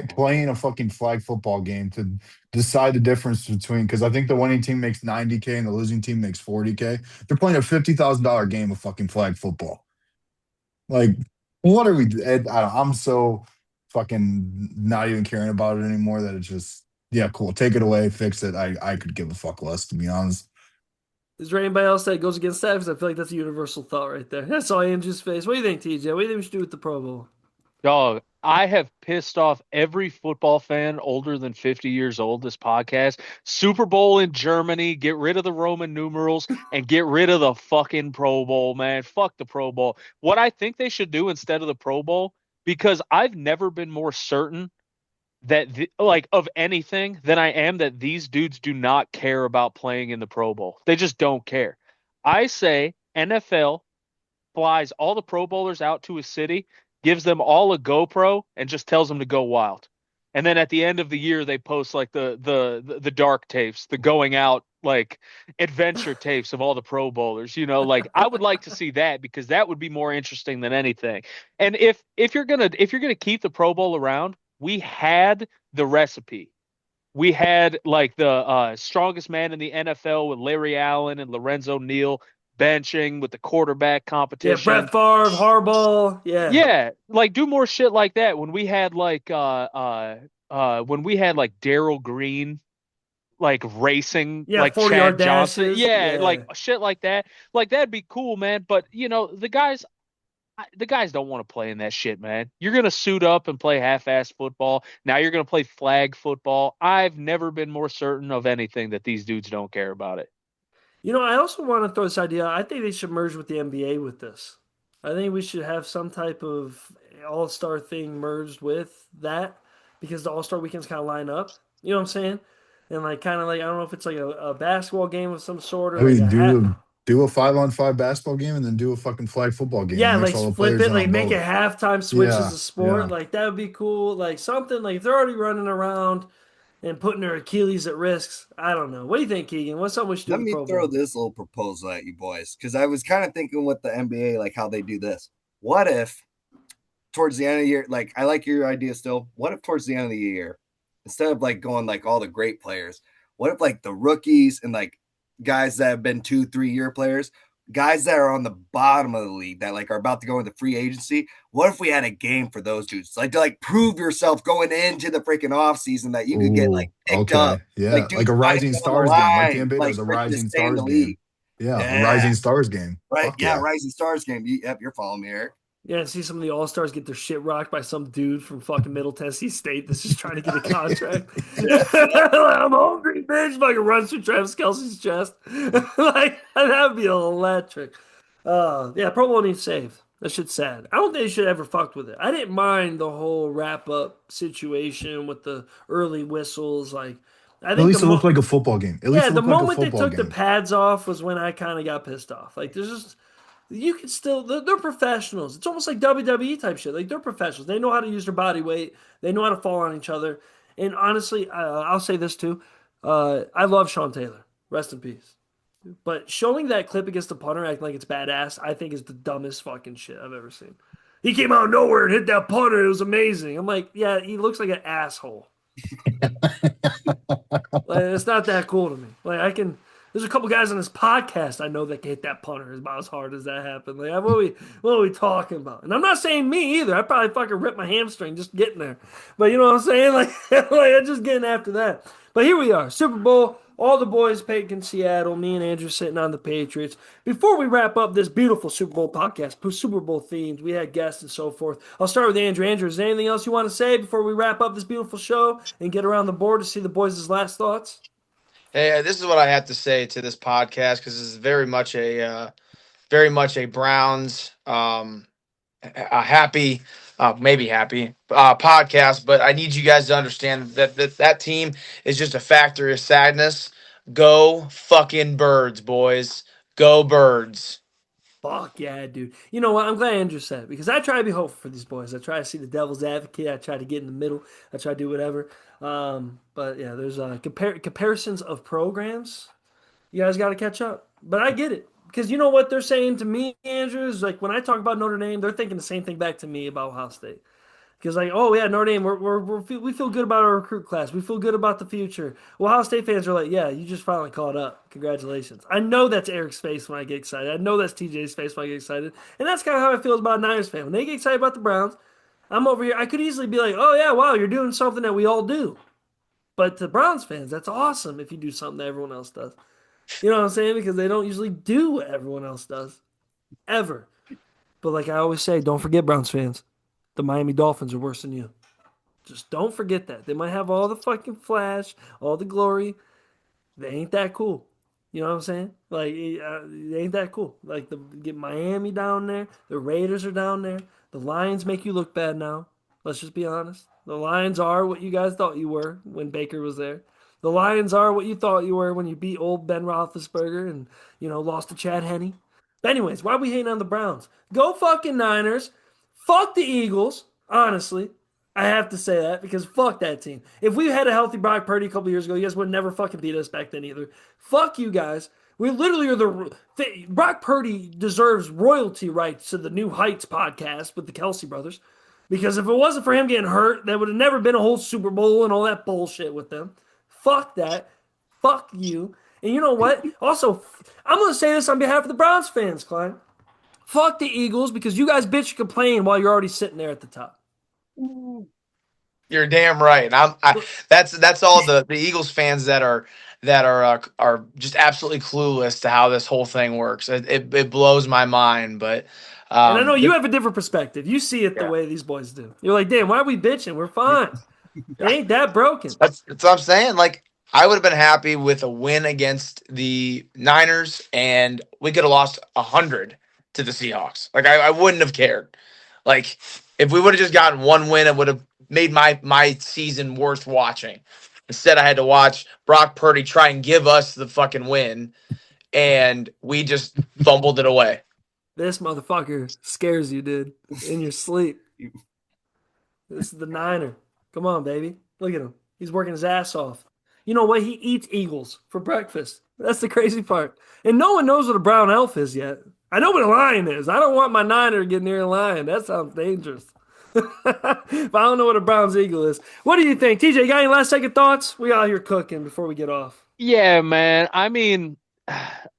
playing a fucking flag football game to decide the difference between, because I think the winning team makes $90K and the losing team makes $40K. They're playing a $50,000 game of fucking flag football. Like, what are we? I'm so fucking not even caring about it anymore that it's just, yeah, cool. Take it away, fix it. I could give a fuck less, to be honest. Is there anybody else that goes against that? Because I feel like that's a universal thought right there. I saw Andrew's face. What do you think, TJ? What do you think we should do with the Pro Bowl? Dog, I have pissed off every football fan older than 50 years old this podcast. Super Bowl in Germany, get rid of the Roman numerals, and get rid of the fucking Pro Bowl, man. Fuck the Pro Bowl. What I think they should do instead of the Pro Bowl, because I've never been more certain like of anything than I am that these dudes do not care about playing in the Pro Bowl. They just don't care. I say NFL flies all the Pro Bowlers out to a city, gives them all a GoPro, and just tells them to go wild. And then at the end of the year, they post like the dark tapes, the going out like adventure tapes of all the Pro Bowlers. Like I would like to see that because that would be more interesting than anything. And if you're gonna keep the Pro Bowl around, we had the recipe. We had like the strongest man in the NFL with Larry Allen and Lorenzo Neal benching with the quarterback Yeah, Brett competition. Favre, Harbaugh. Yeah. Yeah, like do more shit like that when we had like Daryl Green like racing Yeah, like 40-yard Chad Johnson. dashes. Yeah, like Yeah. shit like that. Like that'd be cool, man. But the guys don't want to play in that shit, man. You're gonna suit up and play half-ass football. Now you're gonna play flag football. I've never been more certain of anything that these dudes don't care about it. I also want to throw this idea. I think they should merge with the NBA with this. I think we should have some type of all-star thing merged with that because the all-star weekends kind of line up. You know what I'm saying? And like kind of like I don't know if it's like a basketball game of some sort or I like mean, a hat. do a 5-on-5 basketball game and then do a fucking flag football game Yeah, and like mix all the flip players it, in like on make it both. halftime switches Yeah, of sport. yeah. Like that would be cool. Like something like if they're already running around and putting their Achilles at risks. I don't know. What do you think, Keegan? What's something we should do Let with the me Pro throw Bowl? this little proposal at you boys because I was kind of thinking with the NBA, like how they do this. What if towards the end of the year, like I like your idea still. What if towards the end of the year, instead of like going like all the great players, what if like the rookies and like guys that have been 2-3 year players, guys that are on the bottom of the league that like are about to go into free agency, what if we had a game for those dudes? Like to like prove yourself going into the freaking off season that you could get like Ooh, picked up. okay. Yeah. Like Like dudes a might Rising be on the Stars game, like the line, NBA like does a for to Rising stay in the Stars league. game. Yeah, a Yeah. Rising Stars game. Right. Fuck Yeah. yeah. Rising Stars game. Yep. You're following me, Eric. Yeah, and see some of the All Stars get their shit rocked by some dude from fucking Middle Tennessee State that's just trying to get a contract. Yeah. I'm hungry, bitch. Fucking runs through Travis Kelsey's chest. Like that'd be electric. Yeah, Pro Bowl needs saved. That shit's sad. I don't think they should ever fucked with it. I didn't mind the whole wrap up situation with the early whistles. Like, I At think least it looked like a football game. At least yeah, it the looked like a moment they football took the game. pads off was when I kind of got pissed off. Like, there's just you can still they're professionals. It's almost like WWE type shit. Like they're professionals. They know how to use their body weight. They know how to fall on each other. And honestly, I'll say this too. I love Sean Taylor. Rest in peace. But showing that clip against the punter acting like it's badass, I think is the dumbest fucking shit I've ever seen. He came out of nowhere and hit that punter. It was amazing. I'm like, yeah, he looks like an asshole. Like, it's not that cool to me. Like I can. There's a couple guys on this podcast I know that can hit that punter about as hard as that happened. Like, what are we talking about? And I'm not saying me either. I probably fucking ripped my hamstring just getting there. But you know what I'm saying? Like I'm just getting after that. But here we are, Super Bowl. All the boys picking Seattle. Me and Andrew sitting on the Patriots. Before we wrap up this beautiful Super Bowl podcast, Super Bowl themed, we had guests and so forth. I'll start with Andrew. Andrew, is there anything else you want to say before we wrap up this beautiful show and get around the board to see the boys' last thoughts? Hey, this is what I have to say to this podcast because this is very much a Browns a happy, maybe happy podcast. But I need you guys to understand that team is just a factory of sadness. Go fucking birds, boys. Go birds. Fuck yeah, dude. You know what? I'm glad Andrew said it because I try to be hopeful for these boys. I try to see the devil's advocate. I try to get in the middle. I try to do whatever. But yeah, there's comparisons of programs. You guys got to catch up. But I get it because you know what they're saying to me, Andrew, is like when I talk about Notre Dame, they're thinking the same thing back to me about Ohio State. Because like, oh yeah, Notre Dame, we feel good about our recruit class. We feel good about the future. Well, Ohio State fans are like, yeah, you just finally caught up. Congratulations. I know that's Eric's face when I get excited. I know that's TJ's face when I get excited, and that's kind of how I feel about a Niners fan. When they get excited about the Browns, I'm over here. I could easily be like, oh yeah, wow, you're doing something that we all do. But to Browns fans, that's awesome if you do something that everyone else does. You know what I'm saying? Because they don't usually do what everyone else does, ever. But like I always say, don't forget Browns fans. The Miami Dolphins are worse than you. Just don't forget that. They might have all the fucking flash, all the glory. They ain't that cool. You know what I'm saying? Like, they ain't that cool. Like, get Miami down there. The Raiders are down there. The Lions make you look bad now. Let's just be honest. The Lions are what you guys thought you were when Baker was there. The Lions are what you thought you were when you beat old Ben Roethlisberger and, lost to Chad Henne. But anyways, why are we hating on the Browns? Go fucking Niners. Fuck the Eagles, honestly. I have to say that because fuck that team. If we had a healthy Brock Purdy a couple years ago, you guys would never fucking beat us back then either. Fuck you guys. We literally are Brock Purdy deserves royalty rights to the New Heights podcast with the Kelsey brothers. Because if it wasn't for him getting hurt, there would have never been a whole Super Bowl and all that bullshit with them. Fuck that. Fuck you. And you know what? Also, I'm going to say this on behalf of the Browns fans, Cline. Fuck the Eagles because you guys bitch and complain while you're already sitting there at the top. You're damn right. That's all the Eagles fans that are just absolutely clueless to how this whole thing works. It blows my mind, but and I know you have a different perspective. You see it the way these boys do. You're like, damn, why are we bitching? We're fine. It ain't that broken. That's what I'm saying. Like, I would have been happy with a win against the Niners, and we could have lost 100 to the Seahawks. Like, I wouldn't have cared. Like, if we would have just gotten one win, it would have made my season worth watching. Instead, I had to watch Brock Purdy try and give us the fucking win, and we just fumbled it away. This motherfucker scares you, dude, in your sleep. This is the Niner. Come on, baby. Look at him. He's working his ass off. You know what? He eats Eagles for breakfast. That's the crazy part. And no one knows what a brown elf is yet. I know what a lion is. I don't want my Niner to get near a lion. That sounds dangerous. But I don't know what a Browns Eagle is. What do you think? TJ, you got any last second thoughts? We out here cooking before we get off. Yeah, man. I mean,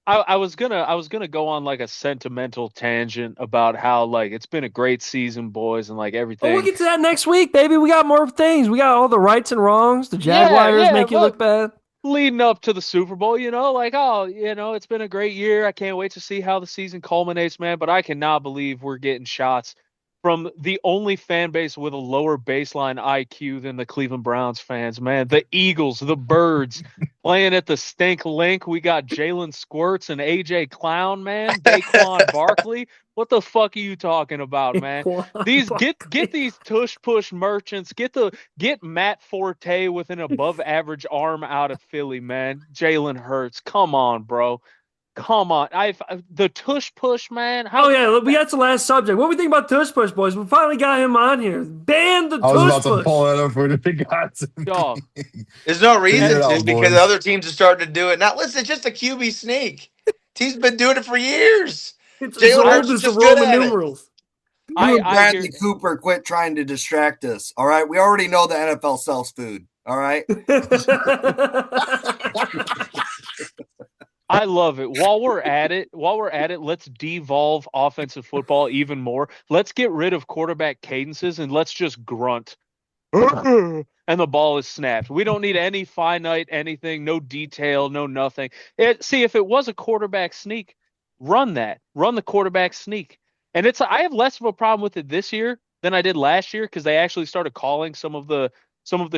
I was gonna go on like a sentimental tangent about how like it's been a great season, boys, and like everything. Oh, we'll get to that next week, baby. We got more things. We got all the rights and wrongs. The Jaguars make you look bad. Leading up to the Super Bowl, like, it's been a great year. I can't wait to see how the season culminates, man. But I cannot believe we're getting shots from the only fan base with a lower baseline IQ than the Cleveland Browns fans, man. The Eagles, the Birds, playing at the Stancliff. We got Jalen Squirts and AJ Clown, man. Daquan Barkley. What the fuck are you talking about, man? Get these tush push merchants. Get Matt Forte with an above average arm out of Philly, man. Jalen Hurts. Come on, bro. Come on. The tush push, man. We got the last subject. What do we think about tush push, boys? We finally got him on here. Ban the tush push. I was about to pull it up for the guys. Dog. There's no reason to because other teams are starting to do it. Now, listen, it's just a QB sneak. Team's been doing it for years. Jalen Hurts is the Roman numerals. You and Bradley Cooper quit trying to distract us. All right. We already know the NFL sells food. All right. I love it. While we're at it, let's devolve offensive football even more. Let's get rid of quarterback cadences and let's just grunt. And the ball is snapped. We don't need any finite anything, no detail, no nothing. See, if it was a quarterback sneak, run that. Run the quarterback sneak. And I have less of a problem with it this year than I did last year because they actually started calling some of the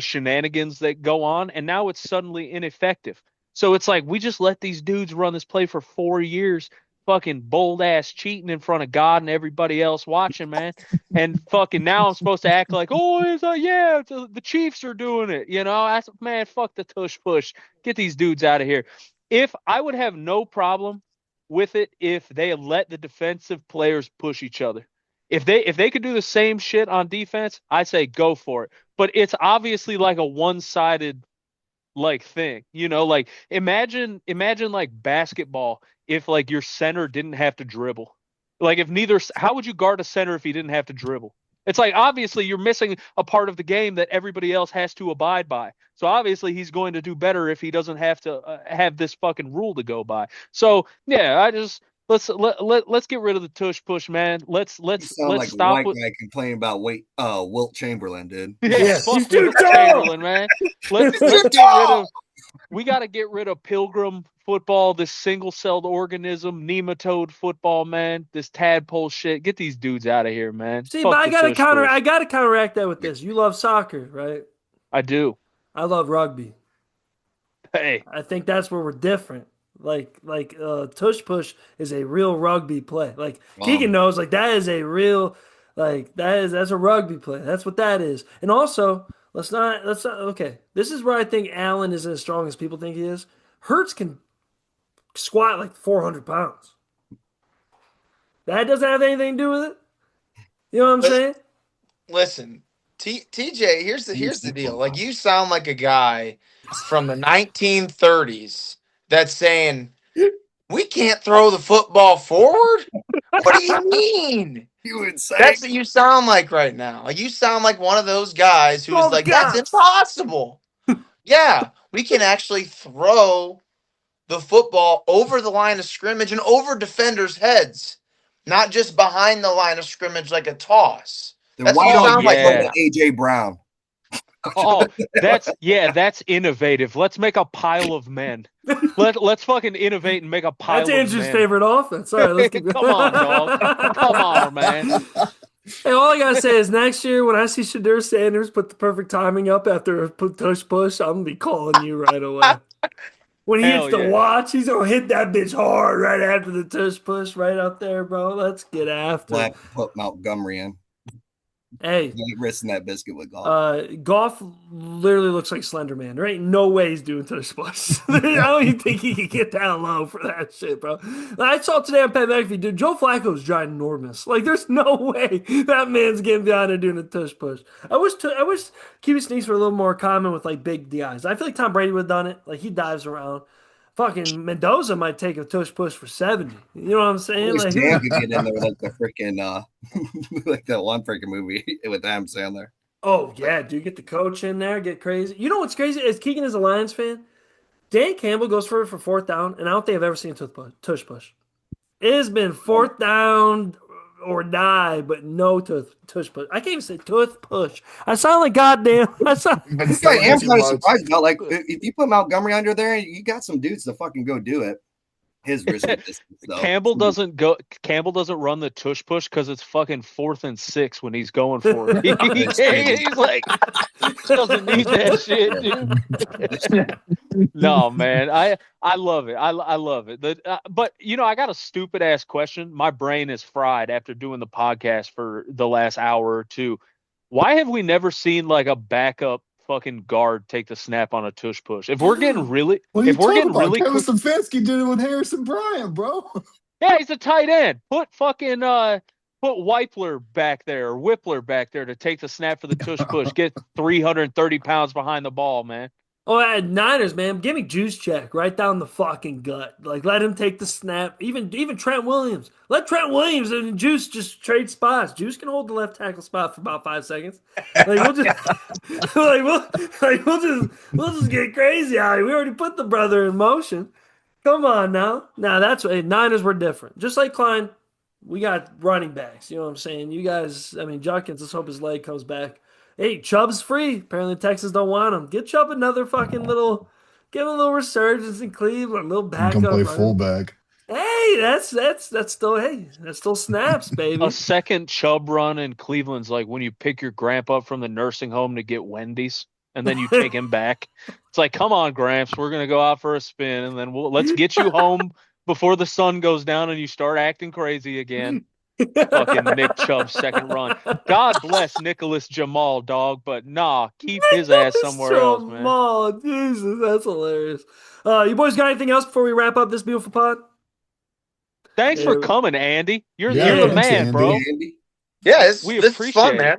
shenanigans that go on, and now it's suddenly ineffective. So it's like we just let these dudes run this play for 4 years, fucking bold ass cheating in front of God and everybody else watching, man. And fucking now I'm supposed to act like, the Chiefs are doing it, man, fuck the tush push. Get these dudes out of here. If I would have no problem with it if they let the defensive players push each other. If they could do the same shit on defense, I say go for it. But it's obviously like a one-sided like thing, like imagine like basketball if like your center didn't have to dribble. Like how would you guard a center if he didn't have to dribble? It's like obviously you're missing a part of the game that everybody else has to abide by. So obviously he's going to do better if he doesn't have to have this fucking rule to go by. So yeah, let's get rid of the tush push, man. Let's like stop a white guy complaining about Wilt Chamberlain, dude. Yeah, fuck Wilt Chamberlain, man. Let's get rid of. We got to get rid of Pilgrim football, this single-celled organism, nematode football, man. This tadpole shit. Get these dudes out of here, man. See, but I gotta counteract that with this. You love soccer, right? I do. I love rugby. Hey, I think that's where we're different. Like tush push is a real rugby play. Like Keegan knows, like that is a real Like that's a rugby play. That's what that is. And also, let's not okay. This is where I think Allen isn't as strong as people think he is. Hurts can squat like 400 pounds. That doesn't have anything to do with it. You know what I'm saying? Listen, TJ, here's the deal. Like, you sound like a guy from the 1930s that's saying we can't throw the football forward. What do you mean? You insane. That's what you sound like right now. Like, you sound like one of those guys who Call is the like, that's cops. impossible. Yeah, we can actually throw the football over the line of scrimmage and over defenders' heads, not just behind the line of scrimmage like a toss. Then That's why what you don't sound you like go right to now. AJ Brown? Oh, that's innovative. Let's make a pile of men. Let's fucking innovate and make a pile That's of Andrew's men. favorite offense. All right, let's keep Come on, dog. Come on, man. Hey, all I gotta say is next year when I see Shadur Sanders put the perfect timing up after a push, I'm gonna be calling you right away. When he Hell hits the yeah. watch, he's gonna hit that bitch hard right after the tush push, right up there, bro. Let's get after We'll it. have to put Montgomery in. Hey, You ain't risking that biscuit with golf. Goff literally looks like Slender Man. There ain't no way he's doing tush push. I don't even think he can get down low for that shit, bro. I saw today on Pat McAfee, dude. Joe Flacco's ginormous. Like, there's no way that man's getting down there doing a tush push. I wish QB sneaks were a little more common with like big DIs. I feel like Tom Brady would have done it. Like, he dives around. Fucking Mendoza might take a tush push for 70. You know what I'm I saying? wish Like, Dan could get in there like the freaking like that one freaking movie with Adam Sandler. oh yeah, dude, get the coach in there, get crazy. You know what's crazy? As Keegan is a Lions fan, Dan Campbell goes for it for fourth down, and I don't think I've ever seen a tush push. It has been fourth down or die, but no tush push. I can't even say tush push. I sound like goddamn. I sound. Been I saying am too kind of much. surprised about like if you put Montgomery under there, you got some dudes to fucking go do it. His risk distance though. Campbell doesn't run the tush push because it's fucking 4th and 6 when he's going for it. He's like, doesn't need that shit, dude. No, man, I love it. I love it. But I got a stupid ass question. My brain is fried after doing the podcast for the last hour or two. Why have we never seen like a backup fucking guard take the snap on a tush push? If we're getting really, What are you if we're talking getting about? really Kevin quick, Stefanski did it with Harrison Bryant, bro. yeah, he's a tight end. Put fucking put Weipler back there or Whippler back there to take the snap for the tush push. Get 330 pounds behind the ball, man. Oh, at Niners, man, give me juice check right down the fucking gut. Like, let him take the snap. Even Trent Williams. Let Trent Williams and Juice just trade spots. Juice can hold the left tackle spot for about 5 seconds. Like, we'll just we'll just get crazy out here. We already put the brother in motion. Come on now. Now that's what Niners were different. Just like Cline, we got running backs. You know what I'm saying? You guys, I mean, Judkins, let's hope his leg comes back. Hey, Chubb's free. Apparently Texas don't want him. Get Chubb another fucking little, give him a little resurgence in Cleveland, a little He can backup. play running. fullback. Hey, that's still snaps, baby. A second Chubb run in Cleveland's like when you pick your grandpa up from the nursing home to get Wendy's and then you take him back. It's like, come on, Gramps, we're gonna go out for a spin and then let's get you home before the sun goes down and you start acting crazy again. Fucking Nick Chubb's second run. God bless Nicholas Jamal, dog, but nah, keep his ass somewhere else, man. Jamal, Jesus, that's hilarious. You boys got anything else before we wrap up this beautiful pod? Thanks for coming, Andy. You're Yeah, the thanks, man, Andy. bro. Andy. Yeah, this is appreciate fun, it. man.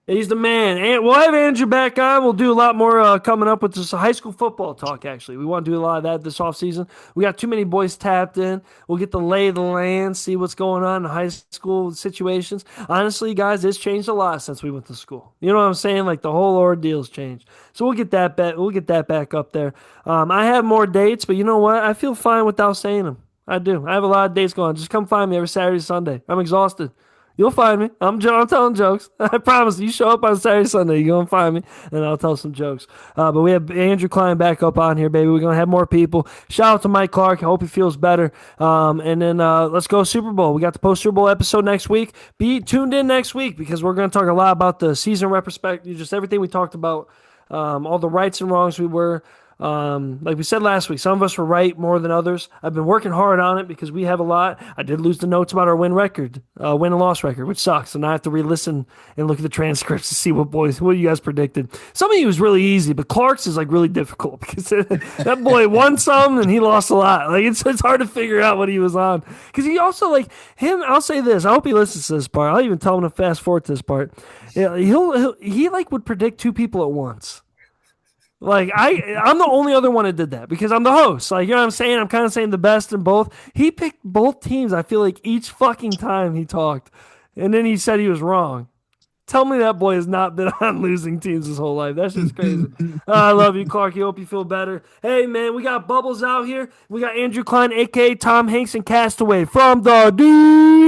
He's the man. And we'll have Andrew back on. We'll do a lot more coming up with this high school football talk, actually. We want to do a lot of that this offseason. We got too many boys tapped in. We'll get the lay of the land, see what's going on in high school situations. Honestly, guys, it's changed a lot since we went to school. You know what I'm saying? Like, the whole ordeal's changed. So we'll get that back up there. I have more dates, but you know what? I feel fine without saying them. I do. I have a lot of dates going on. Just come find me every Saturday, Sunday. I'm exhausted. You'll find me. I'm telling jokes. I promise. You show up on Saturday, Sunday, you're going to find me, and I'll tell some jokes. But we have Andrew Cline back up on here, baby. We're going to have more people. Shout out to Mike Clark. I hope he feels better. And then let's go Super Bowl. We got the post-Super Bowl episode next week. Be tuned in next week because we're going to talk a lot about the season retrospective, just everything we talked about, all the rights and wrongs we were. Like we said last week, some of us were right more than others. I've been working hard on it because we have a lot. I did lose the notes about our win and loss record, which sucks. And I have to re-listen and look at the transcripts to see what you guys predicted. Some of you was really easy, but Clark's is like really difficult because that boy won some and he lost a lot. Like it's hard to figure out what he was on because he also like him. I'll say this. I hope he listens to this part. I'll even tell him to fast forward to this part. Yeah, he like would predict two people at once. Like I'm the only other one that did that because I'm the host. Like, you know what I'm saying? I'm kind of saying the best in both. He picked both teams, I feel like, each fucking time he talked. And then he said he was wrong. Tell me that boy has not been on losing teams his whole life. That's just crazy. I love you, Clark. I hope you feel better. Hey, man, we got Bubbles out here. We got Andrew Cline, a.k.a. Tom Hanks and Castaway from the D.